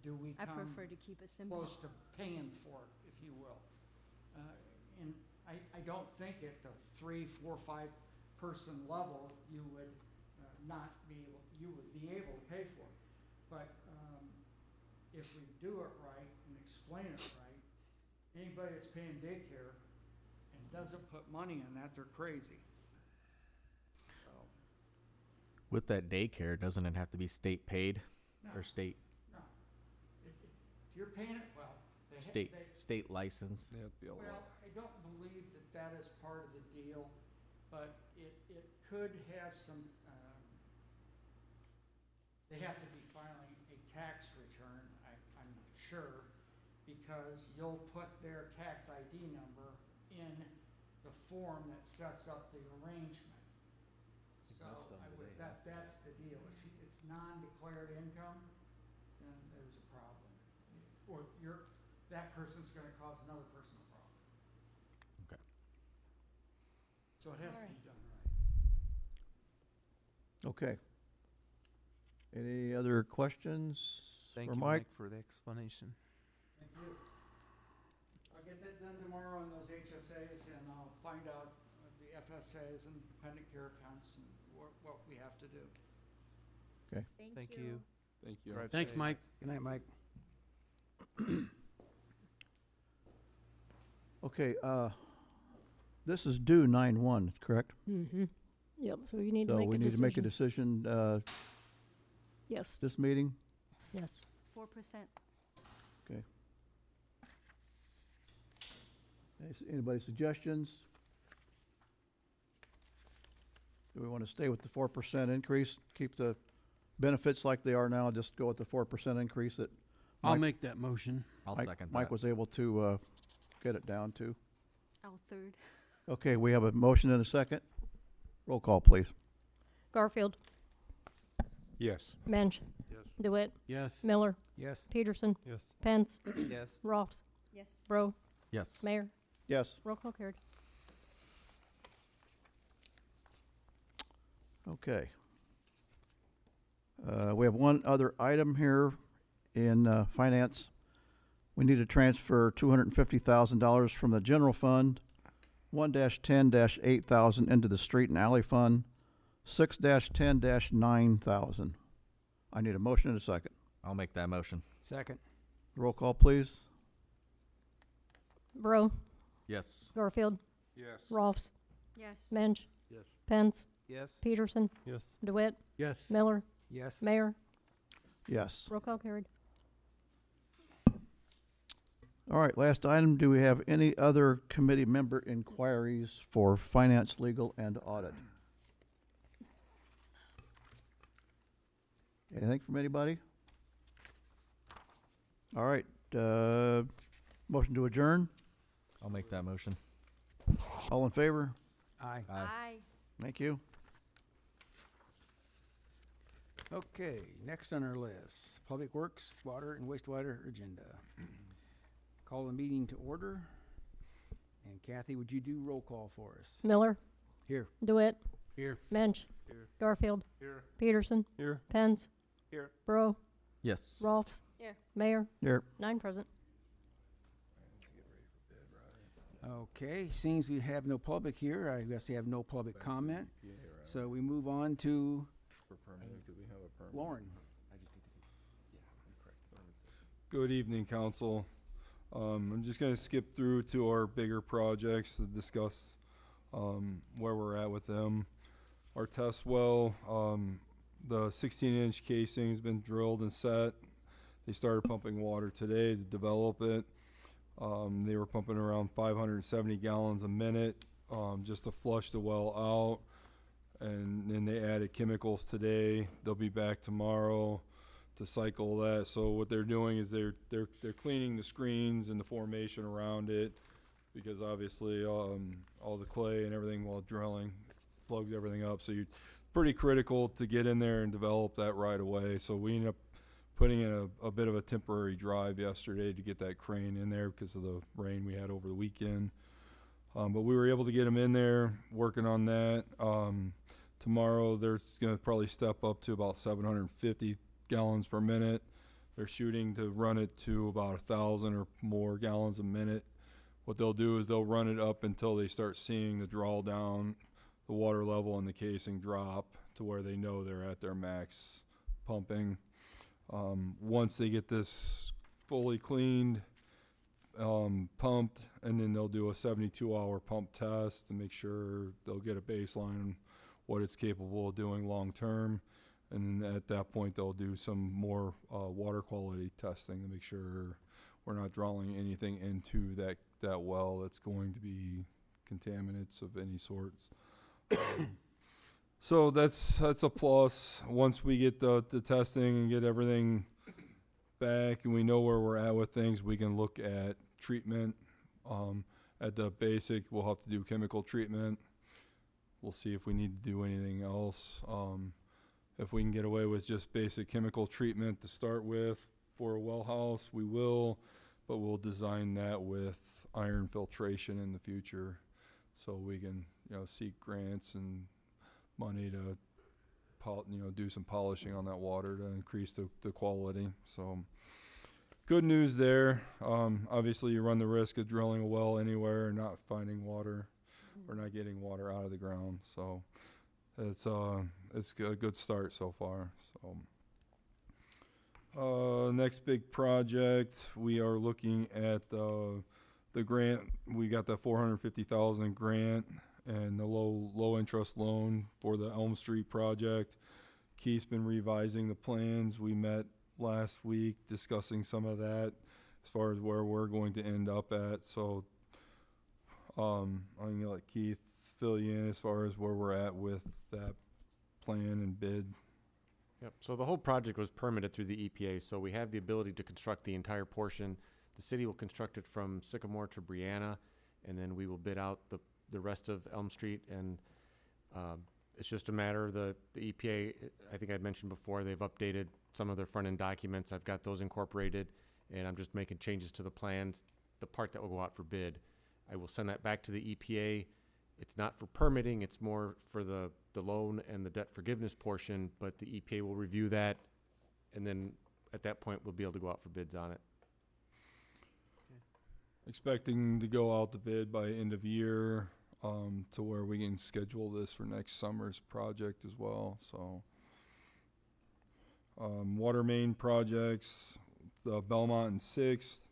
S8: do we
S5: I
S8: come
S5: prefer to keep it simple.
S8: close to paying for it, if you will? And I don't think at the 3, 4, 5 person level, you would you would be able to pay for it. But if we do it right and explain it right, anybody that's paying daycare and doesn't put money in that, they're crazy. So,
S10: With that daycare, doesn't it have to be state paid
S8: no,
S10: or state
S8: no. If you're paying it, well, they
S10: state license?
S9: They have to be able to-
S8: well, I don't believe that that is part of the deal, but it could have some, they have to be filing a tax return, I'm sure, because you'll put their tax ID number in the form that sets up the arrangement. So that's the deal. If it's non-declared income, then there's a problem. Or that person's gonna cause another person a problem.
S10: Okay.
S8: So it has to be done right.
S1: Okay. Any other questions
S3: Thank
S1: for
S3: you,
S1: Mike?
S3: Mike, for the explanation.
S8: Thank you. I'll get that done tomorrow on those HSAs, and I'll find out the FSAs and dependent care accounts and what we have to do.
S3: Thank you.
S9: Thank you.
S3: Drive
S7: Thanks,
S3: safe.
S7: Mike.
S11: Good night, Mike.
S1: Okay, this is due 9/1, correct?
S2: Mm-hmm. Yep, so you need to
S1: So
S2: make a
S1: we
S2: decision.
S1: need to make a decision,
S2: Yes,
S1: this meeting?
S2: yes.
S5: 4%.
S1: Okay. Anybody suggestions? Do we want to stay with the 4% increase, keep the benefits like they are now, just go with the 4% increase that
S7: I'll
S1: Mike-
S7: make that motion.
S10: I'll
S1: Mike-
S10: second
S1: Mike
S10: that.
S1: was able to get it down to?
S5: I'll third.
S1: Okay, we have a motion and a second. Roll call, please.
S2: Garfield,
S6: Yes.
S2: Mensch,
S3: Yes.
S2: DeWitt,
S7: Yes.
S2: Miller,
S11: Yes.
S2: Peterson,
S4: Yes.
S2: Pence,
S3: Yes.
S2: Rolfs,
S5: Yes.
S2: Bro,
S10: Yes.
S2: Mayor.
S1: Yes.
S2: Roll call carried.
S1: Okay. We have one other item here in finance. We need to transfer $250,000 from the general fund, 1-10-8,000 into the street and alley fund, 6-10-9,000. I need a motion and a second.
S10: I'll make that motion.
S11: Second.
S1: Roll call, please.
S2: Bro,
S10: Yes.
S2: Garfield,
S6: Yes.
S2: Rolfs,
S5: Yes.
S2: Mensch,
S3: Yes.
S2: Pence,
S3: Yes.
S2: Peterson,
S4: Yes.
S2: DeWitt,
S7: Yes.
S2: Miller,
S11: Yes.
S2: Mayor.
S1: Yes.
S2: Roll call carried.
S1: All right, last item. Do we have any other committee member inquiries for finance, legal, and audit? Anything from anybody? All right, motion to adjourn.
S10: I'll make that motion.
S1: All in favor?
S11: Aye.
S5: Aye.
S1: Thank you.
S11: Okay, next on our list, Public Works, Water, and Wastewater agenda. Call the meeting to order. And Kathy, would you do roll call for us?
S2: Miller,
S11: Here.
S2: DeWitt,
S7: Here.
S2: Mensch,
S3: Here.
S2: Garfield,
S3: Here.
S2: Peterson,
S4: Here.
S2: Pence,
S3: Here.
S2: Bro,
S10: Yes.
S2: Rolfs,
S5: Here.
S2: Mayor.
S1: Here.
S2: 9 present.
S11: Okay, seeing as we have no public here, I guess we have no public comment. So we move on to Lauren.
S9: Good evening, council. I'm just gonna skip through to our bigger projects to discuss, where we're at with them. Our test well, the 16-inch casing's been drilled and set. They started pumping water today to develop it. They were pumping around 570 gallons a minute, just to flush the well out. And then they added chemicals today. They'll be back tomorrow to cycle that. So what they're doing is they're cleaning the screens and the formation around it, because obviously all the clay and everything while drilling plugs everything up. So you're pretty critical to get in there and develop that right away. So we ended up putting in a bit of a temporary drive yesterday to get that crane in there because of the rain we had over the weekend. But we were able to get them in there, working on that. Tomorrow they're going to probably step up to about 750 gallons per minute. They're shooting to run it to about 1,000 or more gallons a minute. What they'll do is they'll run it up until they start seeing the draw down, the water level in the casing drop to where they know they're at their max pumping. Once they get this fully cleaned, pumped, and then they'll do a 72-hour pump test to make sure they'll get a baseline on what it's capable of doing long term. And at that point, they'll do some more water quality testing to make sure we're not drawing anything into that well that's going to be contaminants of any sorts. So that's a plus. Once we get the testing and get everything back and we know where we're at with things, we can look at treatment. At the basic, we'll have to do chemical treatment. We'll see if we need to do anything else. If we can get away with just basic chemical treatment to start with for a well house, we will, but we'll design that with iron filtration in the future so we can, seek grants and money to do some polishing on that water to increase the quality. So good news there. Obviously you run the risk of drilling a well anywhere and not finding water or not getting water out of the ground. So it's a good start so far. So next big project, we are looking at the grant. We got the $450,000 grant and the low interest loan for the Elm Street project. Keith's been revising the plans. We met last week discussing some of that as far as where we're going to end up at. So I'm gonna let Keith fill you in as far as where we're at with that plan and bid.
S12: Yep. So the whole project was permitted through the EPA, so we have the ability to construct the entire portion. The city will construct it from Sycamore to Brianna, and then we will bid out the rest of Elm Street. And it's just a matter of the EPA, I think I'd mentioned before, they've updated some of their front-end documents. I've got those incorporated, and I'm just making changes to the plans, the part that will go out for bid. I will send that back to the EPA. It's not for permitting, it's more for the loan and the debt forgiveness portion, but the EPA will review that, and then at that point, we'll be able to go out for bids on it.
S9: Expecting to go out the bid by end of year, to where we can schedule this for next summer's project as well. So water main projects, the Belmont and 6th,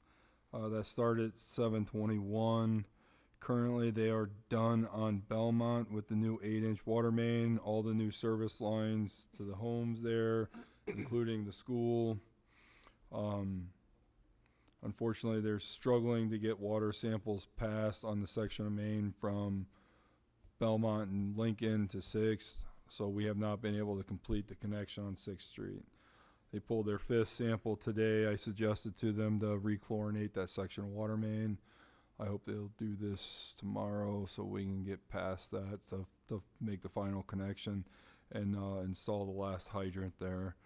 S9: that started 7/21. Currently they are done on Belmont with the new 8-inch water main, all the new service lines to the homes there, including the school. Unfortunately, they're struggling to get water samples passed on the section of main from Belmont and Lincoln to 6th, so we have not been able to complete the connection on 6th Street. They pulled their 5th sample today. I suggested to them to rechlorinate that section of water main. I hope they'll do this tomorrow so we can get past that to make the final connection and install the last hydrant there.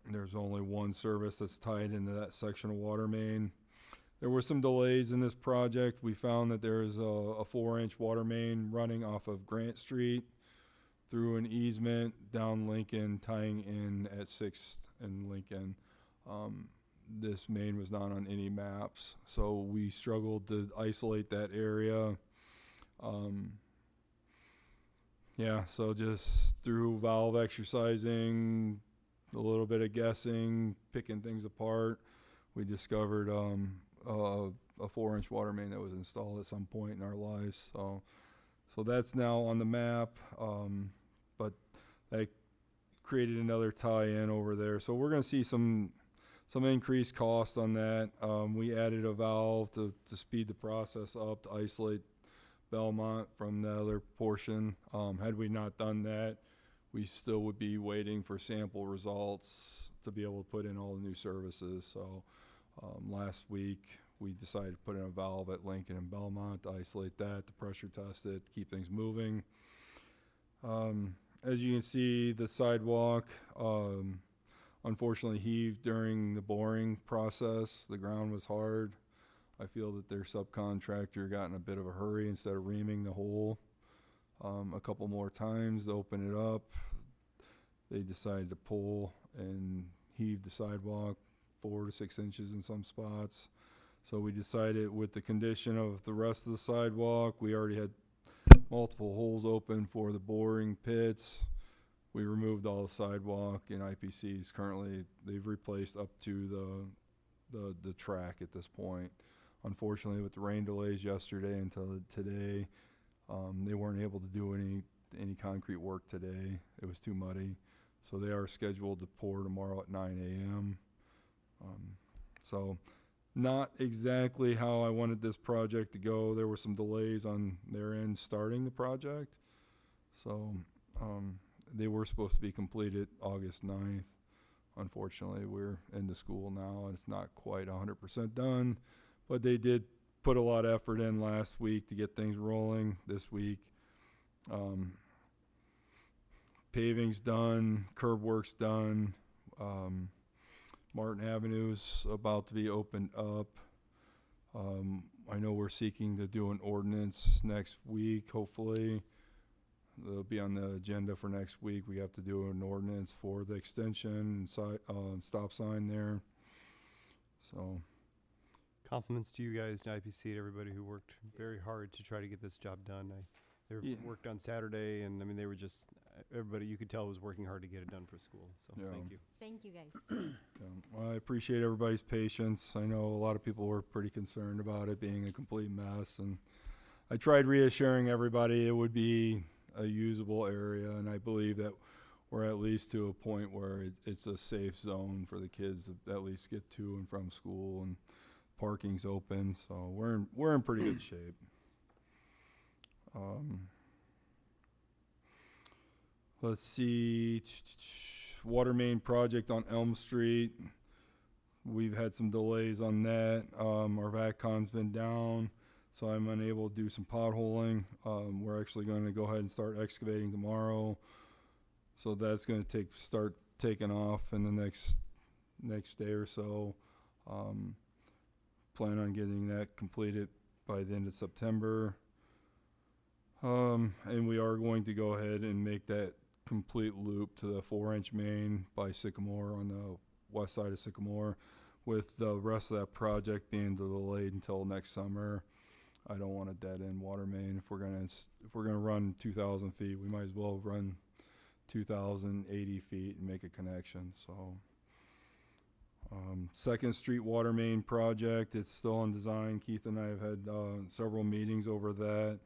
S9: There's only one service that's tied into that section of water main. There were some delays in this project. We found that there is a 4-inch water main running off of Grant Street through an easement down Lincoln, tying in at 6th and Lincoln. This main was not on any maps, so we struggled to isolate that area. So just through valve exercising, a little bit of guessing, picking things apart, we discovered a 4-inch water main that was installed at some point in our lives. So that's now on the map, but that created another tie-in over there. So we're going to see some increased cost on that. We added a valve to speed the process up to isolate Belmont from the other portion. Had we not done that, we still would be waiting for sample results to be able to put in all the new services. So last week we decided to put in a valve at Lincoln and Belmont to isolate that, to pressure test it, keep things moving. As you can see, the sidewalk unfortunately heaved during the boring process. The ground was hard. I feel that their subcontractor got in a bit of a hurry. Instead of reaming the hole a couple more times to open it up, they decided to pull and heave the sidewalk 4 to 6 inches in some spots. So we decided, with the condition of the rest of the sidewalk, we already had multiple holes open for the boring pits. We removed all the sidewalk, and IPCs currently, they've replaced up to the track at this point. Unfortunately, with the rain delays yesterday until today, they weren't able to do any concrete work today. It was too muddy. So they are scheduled to pour tomorrow at 9 a.m. So not exactly how I wanted this project to go. There were some delays on their end starting the project. So they were supposed to be completed August 9th. Unfortunately, we're into school now and it's not quite 100% done, but they did put a lot of effort in last week to get things rolling this week. Paving's done, curb work's done. Martin Avenue's about to be opened up. I know we're seeking to do an ordinance next week, hopefully. They'll be on the agenda for next week. We have to do an ordinance for the extension and stop sign there. So
S4: Compliments to you guys, to IPC, and everybody who worked very hard to try to get this job done. They worked on Saturday, and I mean, they were just, everybody you could tell was working hard to get it done for school. So thank you.
S5: Thank you, guys.
S9: well, I appreciate everybody's patience. I know a lot of people were pretty concerned about it being a complete mess, and I tried reassuring everybody it would be a usable area, and I believe that we're at least to a point where it's a safe zone for the kids to at least get to and from school, and parking's open, so we're in pretty good shape. Let's see, water main project on Elm Street. We've had some delays on that. Our VACCON's been down, so I'm unable to do some potholing. We're actually going to go ahead and start excavating tomorrow, so that's going to start taking off in the next day or so. Plan on getting that completed by the end of September. And we are going to go ahead and make that complete loop to the 4-inch main by Sycamore on the west side of Sycamore, with the rest of that project being delayed until next summer. I don't want a dead-end water main. If we're gonna run 2,000 feet, we might as well run 2,080 feet and make a connection. So, 2nd Street water main project, it's still in design. Keith and I have had several meetings over that.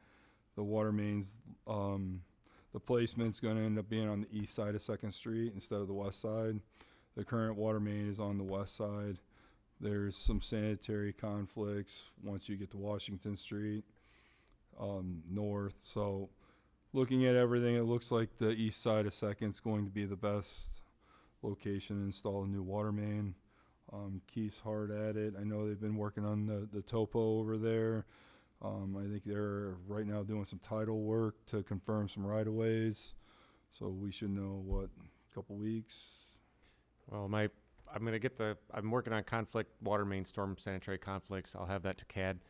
S9: The water mains, the placement's going to end up being on the east side of 2nd Street instead of the west side. The current water main is on the west side. There's some sanitary conflicts once you get to Washington Street north. So looking at everything, it looks like the east side of 2nd is going to be the best location to install a new water main. Keith's hard at it. I know they've been working on the topo over there. I think they're right now doing some tidal work to confirm some right-of-ways. So we should know, what, a couple weeks?
S12: Well, I'm working on conflict, water main, storm sanitary conflicts. I'll have that to CAD.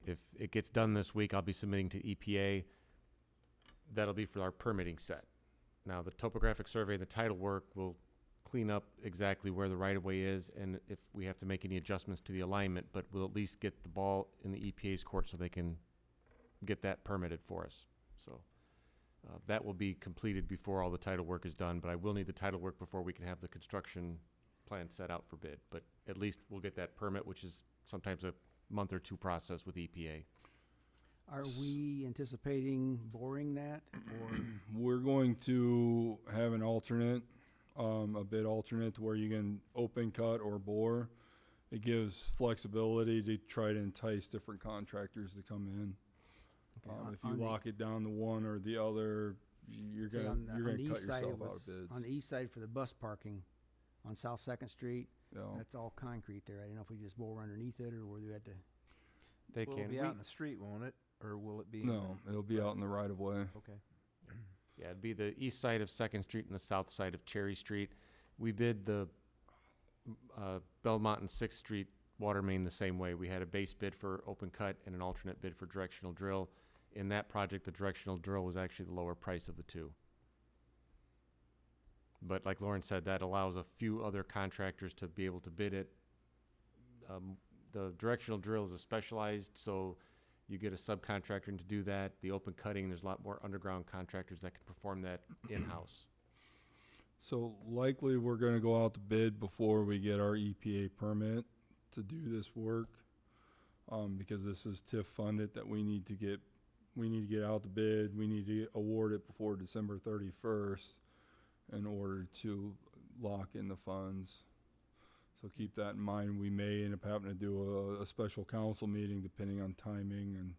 S12: If it gets done this week, I'll be submitting to EPA. That'll be for our permitting set. Now, the topographic survey and the tidal work will clean up exactly where the right-of-way is, and if we have to make any adjustments to the alignment, but we'll at least get the ball in the EPA's court so they can get that permitted for us. So that will be completed before all the tidal work is done, but I will need the tidal work before we can have the construction plan set out for bid. But at least we'll get that permit, which is sometimes a month or two process with EPA.
S11: Are we anticipating boring that, or?
S9: We're going to have an alternate, a bid alternate to where you can open cut or bore. It gives flexibility to try to entice different contractors to come in. If you lock it down to one or the other, you're gonna cut yourself out of bids.
S11: On the east side for the bus parking on South 2nd Street,
S9: Yeah.
S11: that's all concrete there. I didn't know if we just bore underneath it or whether we had to.
S3: Will it be out in the street, won't it? Or will it be?
S9: No, it'll be out in the right of way.
S3: Okay.
S12: Yeah, it'd be the east side of 2nd Street and the south side of Cherry Street. We bid the Belmont and 6th Street water main the same way. We had a base bid for open cut and an alternate bid for directional drill. In that project, the directional drill was actually the lower price of the two. But like Lauren said, that allows a few other contractors to be able to bid it. The directional drill is a specialized, so you get a subcontractor to do that. The open cutting, there's a lot more underground contractors that can perform that in-house.
S9: So likely we're going to go out to bid before we get our EPA permit to do this work, because this is TIF funded that we need to get out the bid. We need to award it before December 31st in order to lock in the funds. So keep that in mind. We may end up having to do a special council meeting depending on timing, and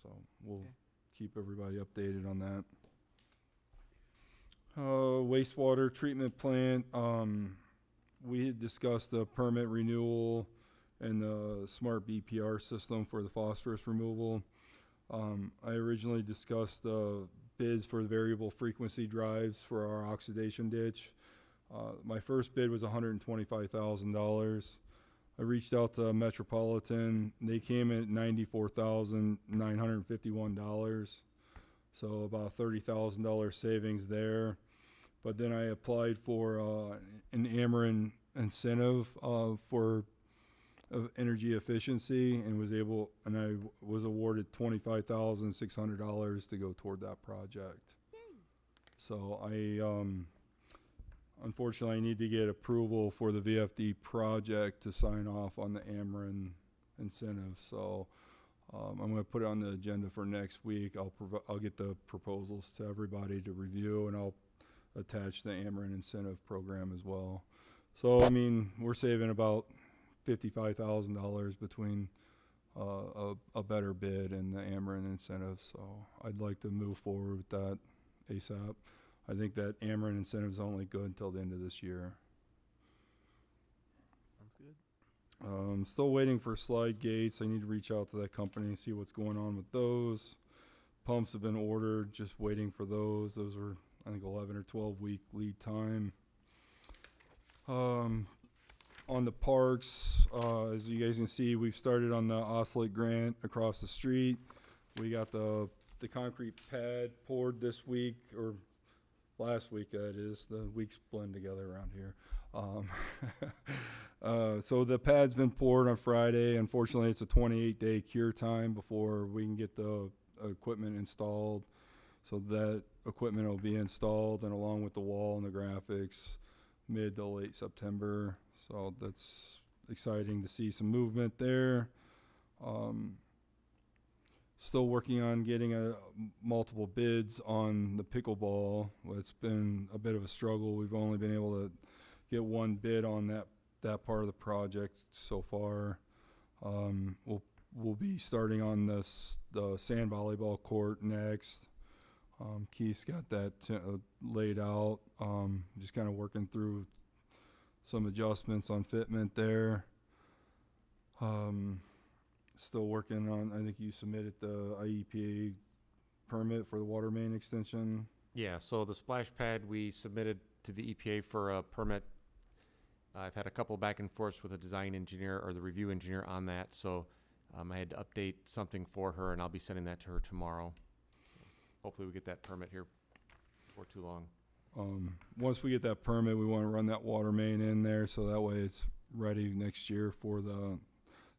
S9: so we'll keep everybody updated on that. Wastewater treatment plant. We had discussed the permit renewal and the smart BPR system for the phosphorus removal. I originally discussed bids for the variable frequency drives for our oxidation ditch. My first bid was $125,000. I reached out to Metropolitan. They came in at $94,951. So about $30,000 savings there. But then I applied for an Ameren incentive for energy efficiency and I was awarded $25,600 to go toward that project. So unfortunately I need to get approval for the VFD project to sign off on the Ameren incentive. So I'm going to put it on the agenda for next week. I'll get the proposals to everybody to review, and I'll attach the Ameren incentive program as well. So I mean, we're saving about $55,000 between a better bid and the Ameren incentive. So I'd like to move forward with that ASAP. I think that Ameren incentive is only good until the end of this year.
S3: Sounds good.
S9: Still waiting for slide gates. I need to reach out to that company and see what's going on with those. Pumps have been ordered, just waiting for those. Those are, I think, 11 or 12 week lead time. On the parks, as you guys can see, we've started on the Oslet grant across the street. We got the concrete pad poured this week, or last week that is. The weeks blend together around here. So the pad's been poured on Friday. Unfortunately, it's a 28-day cure time before we can get the equipment installed. So that equipment will be installed, and along with the wall and the graphics, mid to late September. So that's exciting to see some movement there. Still working on getting multiple bids on the pickleball. It's been a bit of a struggle. We've only been able to get one bid on that part of the project so far. We'll be starting on the sand volleyball court next. Keith's got that laid out. Just kind of working through some adjustments on fitment there. Still working on, I think you submitted the IEPA permit for the water main extension.
S12: Yeah, so the splash pad we submitted to the EPA for a permit. I've had a couple back and forths with the design engineer or the review engineer on that, so I had to update something for her, and I'll be sending that to her tomorrow. So hopefully we get that permit here before too long.
S9: Once we get that permit, we want to run that water main in there so that way it's ready next year for the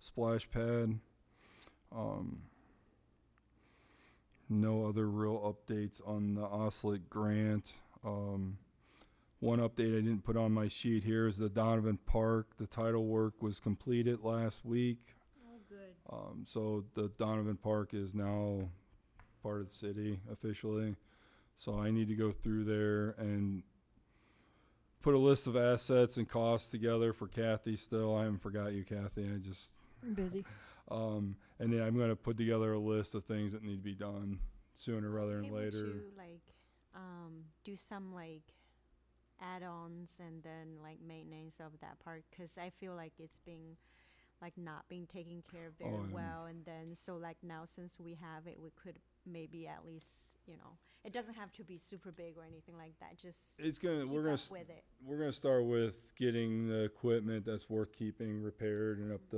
S9: splash pad. No other real updates on the Oslet grant. One update I didn't put on my sheet here is the Donovan Park. The title work was completed last week.
S5: Oh, good.
S9: So the Donovan Park is now part of the city officially. So I need to go through there and put a list of assets and costs together for Kathy still. I haven't forgot you, Kathy.
S2: I'm busy.
S9: And then I'm going to put together a list of things that need to be done sooner rather than later.
S5: Would you do some add-ons and then maintenance of that park? Because I feel like it's being not being taken care of very well, and then so now since we have it, we could maybe at least it doesn't have to be super big or anything like that. Just we're
S9: gonna start with getting the equipment that's worth keeping repaired and up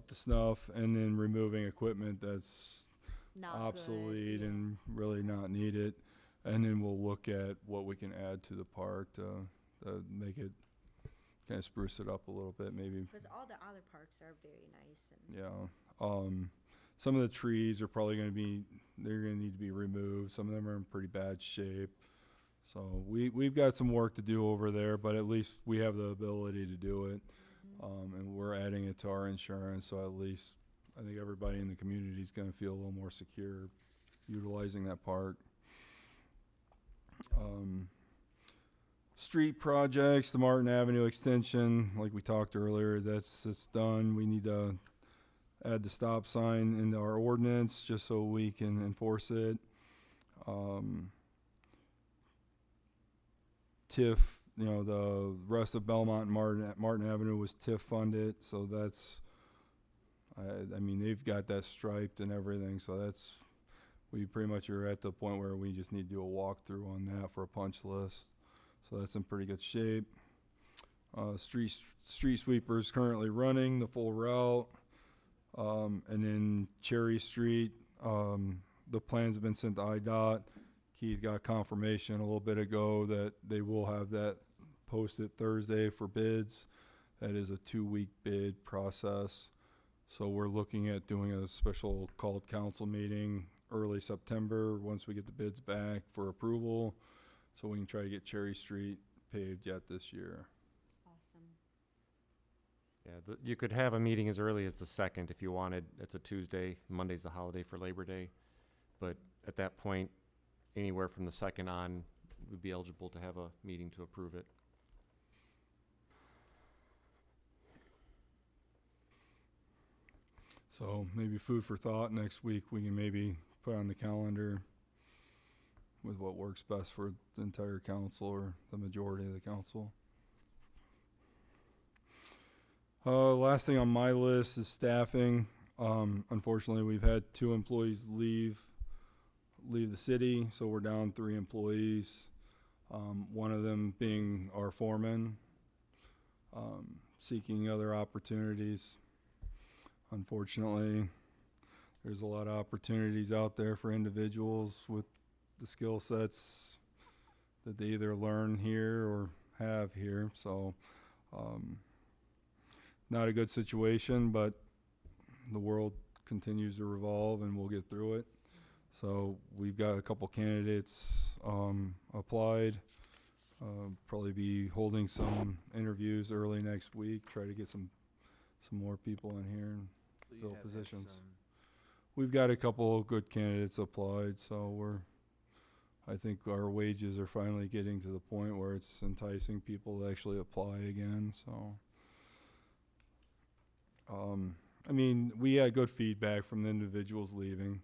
S9: to snuff, and then removing equipment that's
S5: not
S9: obsolete
S5: good,
S9: and really not needed, and then we'll look at what we can add to the park to make it kind of spruce it up a little bit, maybe.
S5: Because all the other parks are very nice. And
S9: yeah. Some of the trees are probably going to need to be removed. Some of them are in pretty bad shape. So we've got some work to do over there, but at least we have the ability to do it. And we're adding it to our insurance, so at least I think everybody in the community is gonna feel a little more secure utilizing that park. Street projects, the Martin Avenue extension, like we talked earlier, it's done. We need to add the stop sign into our ordinance just so we can enforce it. TIF, you know, the rest of Belmont and Martin Avenue was TIF funded, so that's, I mean, they've got that striped and everything, so that's, we pretty much are at the point where we just need to do a walkthrough on that for a punch list. So that's in pretty good shape. Street sweepers currently running the full route. And then Cherry Street, the plans have been sent to IDOT. Keith got confirmation a little bit ago that they will have that posted Thursday for bids. That is a 2-week bid process. So we're looking at doing a special called council meeting early September once we get the bids back for approval, so we can try to get Cherry Street paved yet this year.
S5: Awesome.
S12: Yeah, you could have a meeting as early as the 2nd if you wanted. It's a Tuesday. Monday's the holiday for Labor Day. But at that point, anywhere from the 2nd on, we'd be eligible to have a meeting to approve it.
S9: So maybe food for thought next week. We can maybe put on the calendar with what works best for the entire council or the majority of the council. Last thing on my list is staffing. Unfortunately, we've had 2 employees leave the city, so we're down 3 employees. One of them being our foreman, seeking other opportunities. Unfortunately, there's a lot of opportunities out there for individuals with the skill sets that they either learn here or have here. So, not a good situation, but the world continues to revolve and we'll get through it. So we've got a couple candidates applied. Probably be holding some interviews early next week, try to get some more people in here and fill positions. We've got a couple of good candidates applied, so I think our wages are finally getting to the point where it's enticing people to actually apply again. So, I mean, we had good feedback from the individuals leaving.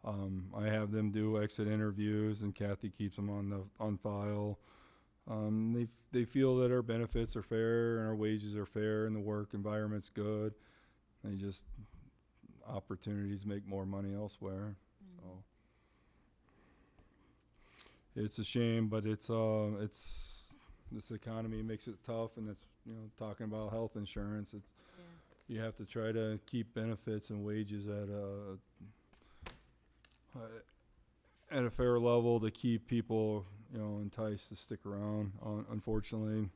S9: I have them do exit interviews, and Kathy keeps them on file. They feel that our benefits are fair and our wages are fair and the work environment's good. They just opportunities make more money elsewhere. So it's a shame, but it's this economy makes it tough, and it's, you know, talking about health insurance. It's you have to try to keep benefits and wages at a fair level to keep people, you know, enticed to stick around. Unfortunately,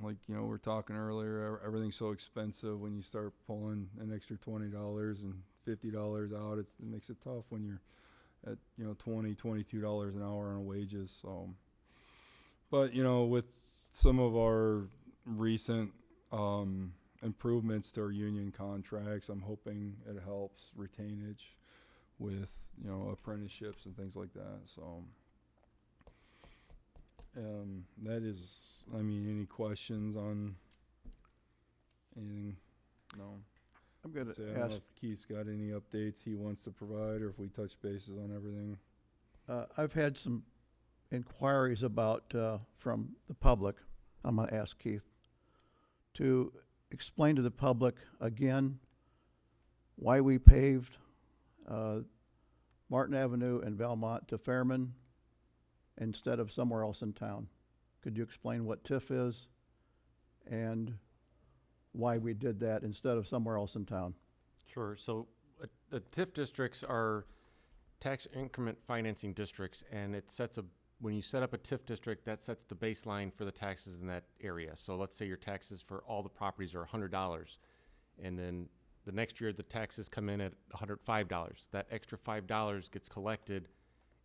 S9: like, you know, we're talking earlier, everything's so expensive. When you start pulling an extra $20 and $50 out, it makes it tough when you're at, you know, $20, $22 an hour on wages. So, but, you know, with some of our recent improvements to our union contracts, I'm hoping it helps retainage with, you know, apprenticeships and things like that. So that is, I mean, any questions on anything? No.
S1: I'm going
S9: I
S1: to
S9: don't know
S1: ask,
S9: if Keith's got any updates he wants to provide, or if we touch bases on everything.
S1: I've had some inquiries about, from the public. I'm going to ask Keith to explain to the public again why we paved Martin Avenue and Belmont to Fairman instead of somewhere else in town. Could you explain what TIF is and why we did that instead of somewhere else in town?
S12: Sure. So the TIF districts are tax increment financing districts, and it sets when you set up a TIF district, that sets the baseline for the taxes in that area. So let's say your taxes for all the properties are $100, and then the next year the taxes come in at $105. That extra $5 gets collected.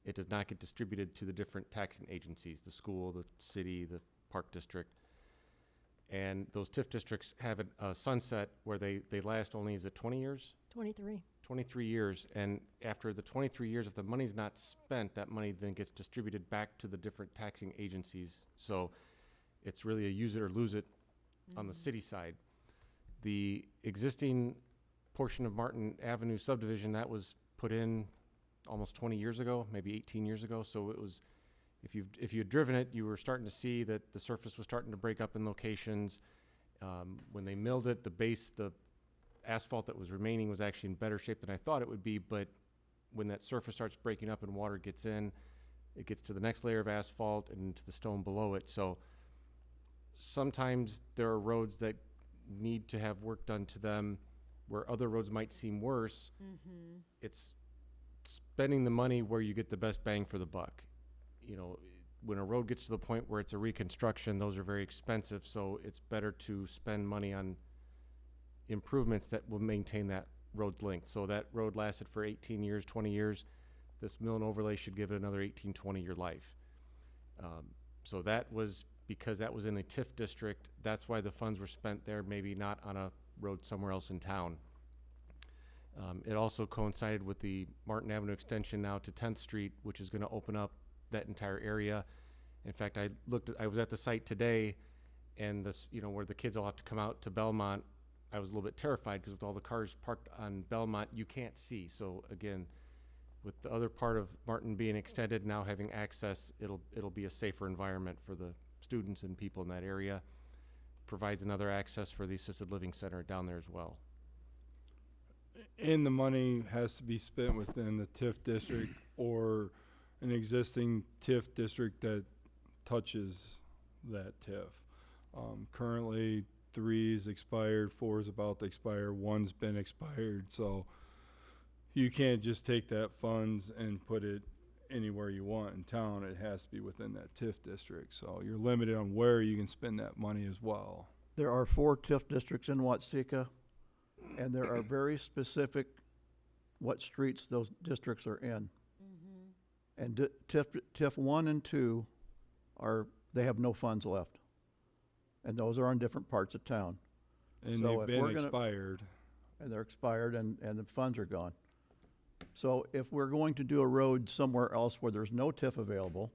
S12: It does not get distributed to the different taxing agencies, the school, the city, the park district. And those TIF districts have a sunset where they last only, is it 20 years?
S2: 23.
S12: 23 years. And after the 23 years, if the money's not spent, that money then gets distributed back to the different taxing agencies. So it's really a use it or lose it on the city side. The existing portion of Martin Avenue subdivision, that was put in almost 20 years ago, maybe 18 years ago. So it was, if you had driven it, you were starting to see that the surface was starting to break up in locations. When they milled it, the asphalt that was remaining was actually in better shape than I thought it would be, but when that surface starts breaking up and water gets in, it gets to the next layer of asphalt and to the stone below it. So sometimes there are roads that need to have work done to them where other roads might seem worse. It's spending the money where you get the best bang for the buck. You know, when a road gets to the point where it's a reconstruction, those are very expensive, so it's better to spend money on improvements that will maintain that road's length. So that road lasted for 18 years, 20 years. This mill and overlay should give it another 18, 20-year life. So that was because that was in the TIF district. That's why the funds were spent there, maybe not on a road somewhere else in town. It also coincided with the Martin Avenue extension now to 10th Street, which is going to open up that entire area. In fact, I was at the site today, and this, you know, where the kids all have to come out to Belmont, I was a little bit terrified because with all the cars parked on Belmont, you can't see. So again, with the other part of Martin being extended, now having access, it'll be a safer environment for the students and people in that area. Provides another access for the assisted living center down there as well.
S9: And the money has to be spent within the TIF district or an existing TIF district that touches that TIF. Currently, 3 is expired, 4 is about to expire, 1's been expired. So you can't just take that funds and put it anywhere you want in town. It has to be within that TIF district. So you're limited on where you can spend that money as well.
S1: There are 4 TIF districts in Watseka, and there are very specific what streets those districts are in. And TIF 1 and 2 they have no funds left. And those are on different parts of town.
S9: And
S1: So
S9: they've
S1: if we're
S9: been
S1: gonna-
S9: expired.
S1: And they're expired and the funds are gone. So if we're going to do a road somewhere else where there's no TIF available,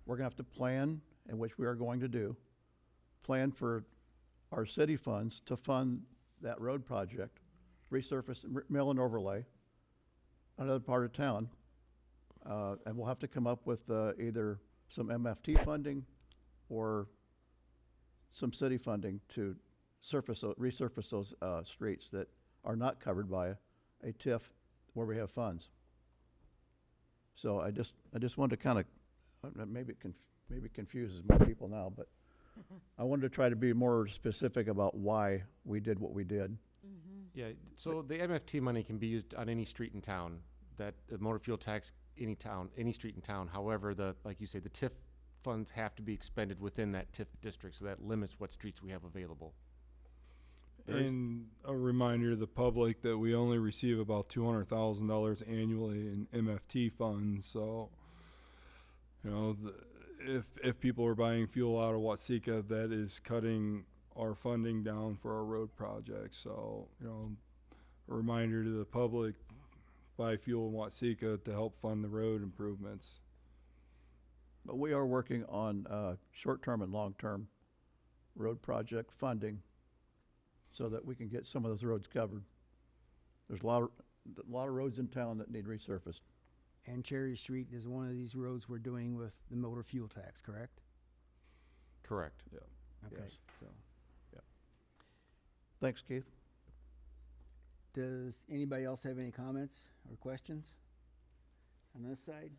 S1: we're gonna have to plan, and which we are going to do, plan for our city funds to fund that road project, resurface, mill and overlay, another part of town. And we'll have to come up with either some MFT funding or some city funding to resurface those streets that are not covered by a TIF where we have funds. So I just wanted to kind of, maybe it confuses more people now, but I wanted to try to be more specific about why we did what we did.
S12: Yeah, so the MFT money can be used on any street in town. That motor fuel tax, any street in town. However, like you say, the TIF funds have to be expended within that TIF district, so that limits what streets we have available.
S9: And a reminder to the public that we only receive about $200,000 annually in MFT funds. So, you know, if people are buying fuel out of Watseka, that is cutting our funding down for our road projects. So, you know, a reminder to the public, buy fuel in Watseka to help fund the road improvements.
S1: But we are working on short-term and long-term road project funding so that we can get some of those roads covered. There's a lot of roads in town that need resurfaced.
S11: And Cherry Street is one of these roads we're doing with the motor fuel tax, correct?
S12: Correct.
S9: Yeah.
S11: Okay,
S1: Yes.
S11: so.
S1: Thanks, Keith.
S11: Does anybody else have any comments or questions on this side?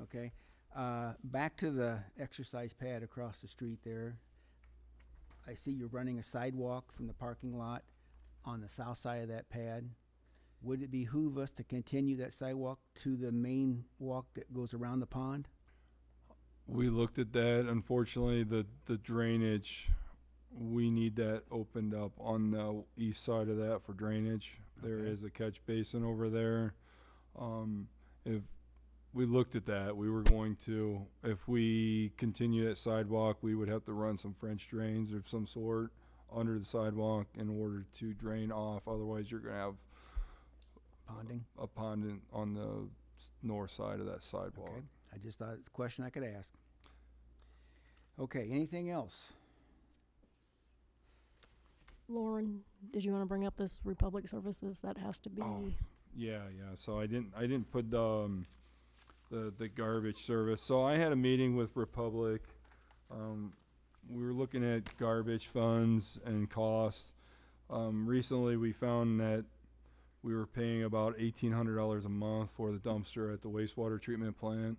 S11: Okay, back to the exercise pad across the street there. I see you're running a sidewalk from the parking lot on the south side of that pad. Would it behoove us to continue that sidewalk to the main walk that goes around the pond?
S9: We looked at that. Unfortunately, the drainage, we need that opened up on the east side of that for drainage. There
S11: Okay.
S9: is a catch basin over there. If we looked at that. We were going to, if we continue that sidewalk, we would have to run some French drains of some sort under the sidewalk in order to drain off. Otherwise, you're gonna have
S11: Ponding?
S9: a pond on the north side of that sidewalk.
S11: Okay. I just thought it's a question I could ask. Okay, anything else?
S2: Lauren, did you want to bring up this Republic Services? That has to be.
S9: Oh. Yeah. So I didn't put the garbage service. So I had a meeting with Republic. We were looking at garbage funds and costs. Recently, we found that we were paying about $1,800 a month for the dumpster at the wastewater treatment plant.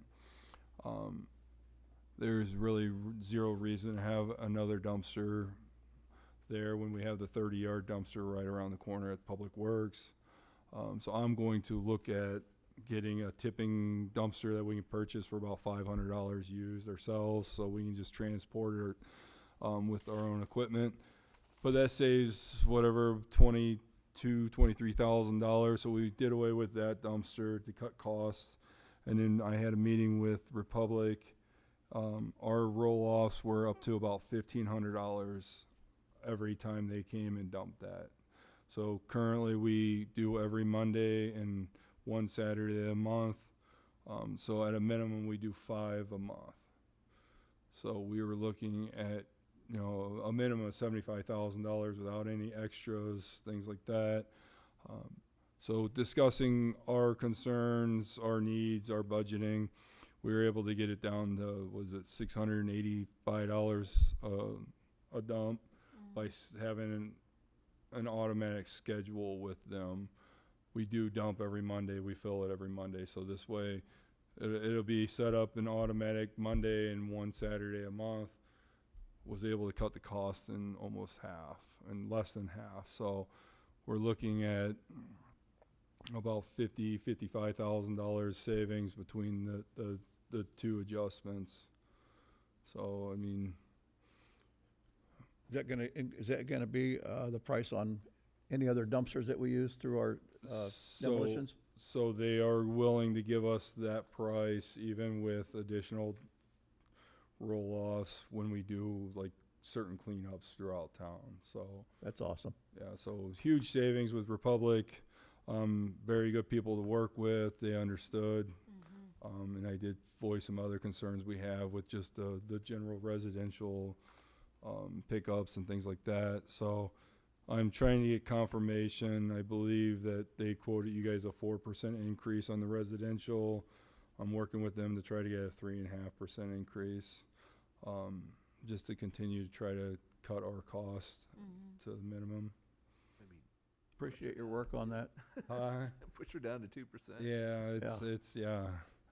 S9: There's really zero reason to have another dumpster there when we have the 30-yard dumpster right around the corner at Public Works. So I'm going to look at getting a tipping dumpster that we can purchase for about $500 used ourselves, so we can just transport it with our own equipment. But that saves whatever $23,000. So we did away with that dumpster to cut costs. And then I had a meeting with Republic. Our roll-offs were up to about $1,500 every time they came and dumped that. So currently we do every Monday and one Saturday a month. So at a minimum we do 5 a month. So we were looking at, you know, a minimum of $75,000 without any extras, things like that. So discussing our concerns, our needs, our budgeting, we were able to get it down to, was it $685 a dump by having an automatic schedule with them. We do dump every Monday, we fill it every Monday. So this way it'll be set up an automatic Monday and one Saturday a month. Was able to cut the cost in almost half, and less than half. So we're looking at about $55,000 savings between the two adjustments. So I mean,
S1: Is that gonna be the price on any other dumpsters that we use through our demolitions?
S9: So they are willing to give us that price even with additional roll-offs when we do like certain cleanups throughout town. So
S1: That's awesome.
S9: yeah, so huge savings with Republic. Very good people to work with. They understood. And I did voice some other concerns we have with just the general residential pickups and things like that. So I'm trying to get confirmation. I believe that they quoted you guys a 4% increase on the residential. I'm working with them to try to get a 3.5% increase, just to continue to try to cut our costs to the minimum.
S3: Maybe
S1: Appreciate your work on that.
S3: push her down to 2%.
S9: Yeah, it's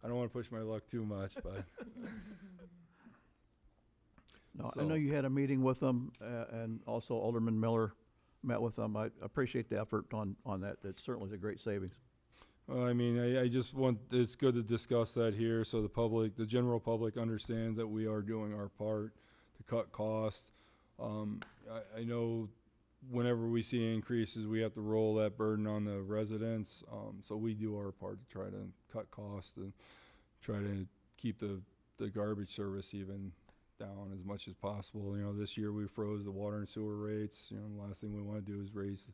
S9: I don't want to push my luck too much, but
S1: No, I
S9: So-
S1: know you had a meeting with them, and also Alderman Miller met with them. I appreciate the effort on that. That certainly is a great savings.
S9: I mean, I just want, it's good to discuss that here so the general public understands that we are doing our part to cut costs. I know whenever we see increases, we have to roll that burden on the residents. So we do our part to try to cut costs and try to keep the garbage service even down as much as possible. You know, this year we froze the water and sewer rates. You know, the last thing we want to do is raise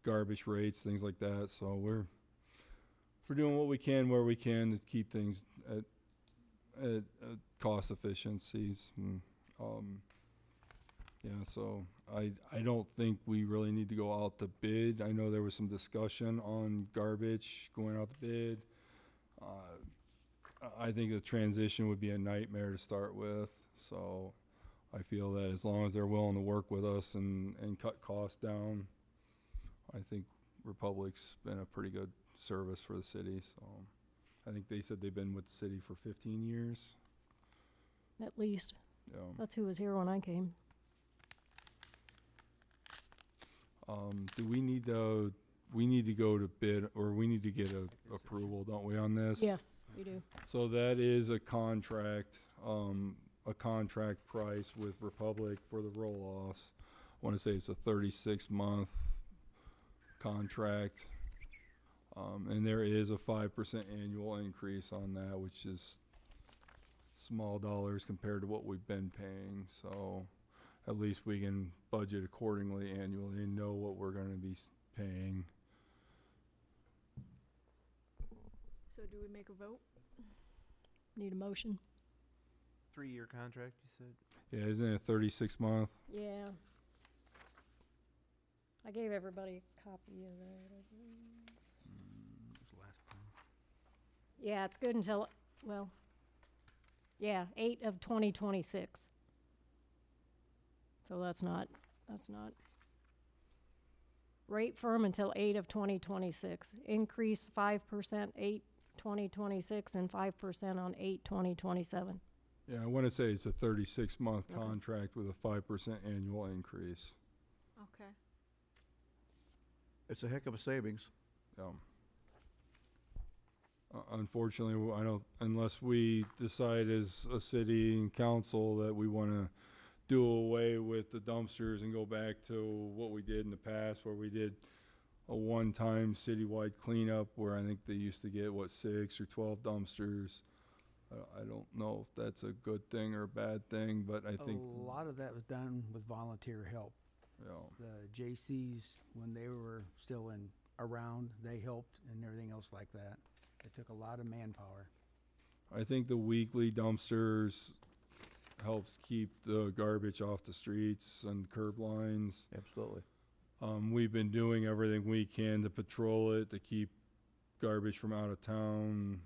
S9: garbage rates, things like that. So we're doing what we can where we can to keep things at cost efficiencies. And, yeah, so I don't think we really need to go out to bid. I know there was some discussion on garbage going out to bid. I think the transition would be a nightmare to start with. So I feel that as long as they're willing to work with us and cut costs down, I think Republic's been a pretty good service for the city. So I think they said they've been with the city for 15 years.
S2: At least.
S9: Yeah.
S2: That's who was here when I came.
S9: Do we need to go to bid, or we need to get approval, don't we, on this?
S2: Yes, you do.
S9: So that is a contract price with Republic for the roll-offs. I want to say it's a 36-month contract. And there is a 5% annual increase on that, which is small dollars compared to what we've been paying. So at least we can budget accordingly annually and know what we're going to be paying.
S5: So do we make a vote?
S2: Need a motion?
S3: 3-year contract, you said?
S9: Yeah, isn't it 36 month?
S2: Yeah. I gave everybody a copy of that.
S11: Last time.
S2: Yeah, it's good until, well, yeah, 8 of 2026. So that's not. Rate firm until 8 of 2026. Increase 5% 8 2026 and 5% on 8 2027.
S9: Yeah, I want to say it's a 36-month
S2: Okay.
S9: contract with a 5% annual increase.
S5: Okay.
S1: It's a heck of a savings.
S9: Unfortunately, I don't, unless we decide as a city and council that we want to do away with the dumpsters and go back to what we did in the past, where we did a one-time citywide cleanup where I think they used to get, 6 or 12 dumpsters. I don't know if that's a good thing or a bad thing, but I think,
S11: A lot of that was done with volunteer help.
S9: you know,
S11: The JCs, when they were still around, they helped and everything else like that. It took a lot of manpower.
S9: I think the weekly dumpsters helps keep the garbage off the streets and curb lines.
S1: Absolutely.
S9: We've been doing everything we can to patrol it, to keep garbage from out of town.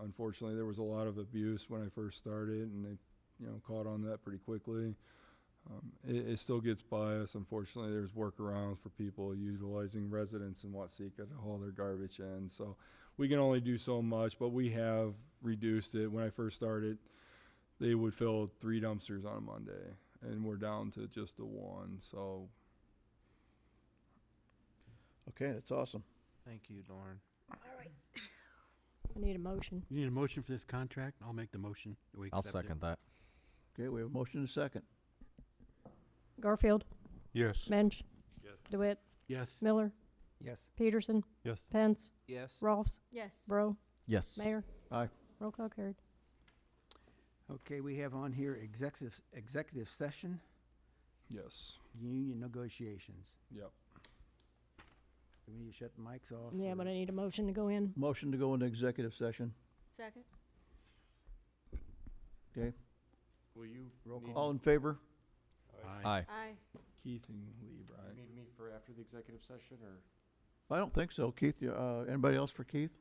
S9: Unfortunately, there was a lot of abuse when I first started, and they, caught on that pretty quickly. It still gets by us. Unfortunately, there's workarounds for people utilizing residents in Watseka to haul their garbage in. So we can only do so much, but we have reduced it. When I first started, they would fill 3 dumpsters on a Monday, and we're down to just the 1. So
S1: Okay, that's awesome.
S3: Thank you, Lauren.
S2: I need a motion.
S7: You need a motion for this contract? I'll make the motion. that we
S10: I'll
S7: accept it.
S10: second that.
S1: Okay, we have a motion and a second.
S2: Garfield,
S6: Yes.
S2: Mensch,
S9: Yes.
S2: DeWitt,
S7: Yes.
S2: Miller,
S11: Yes.
S2: Peterson,
S4: Yes.
S2: Pence,
S3: Yes.
S2: Rolfs,
S5: Yes.
S2: Bro,
S10: Yes.
S2: Mayor.
S1: Aye.
S2: Roll call carried.
S11: Okay, we have on here executive session,
S9: yes,
S11: union negotiations.
S9: yep.
S11: Do we need to shut the mics off?
S2: Yeah,
S11: or-
S2: but I need a motion to go in.
S1: Motion to go into executive session.
S5: Second?
S1: Okay,
S12: Will you
S11: Roll
S12: need,
S11: call.
S1: all in favor?
S10: Aye.
S5: Aye.
S9: Keith and Lee, right?
S12: need me for after the executive session, or?
S1: I don't think so. Keith, anybody else for Keith?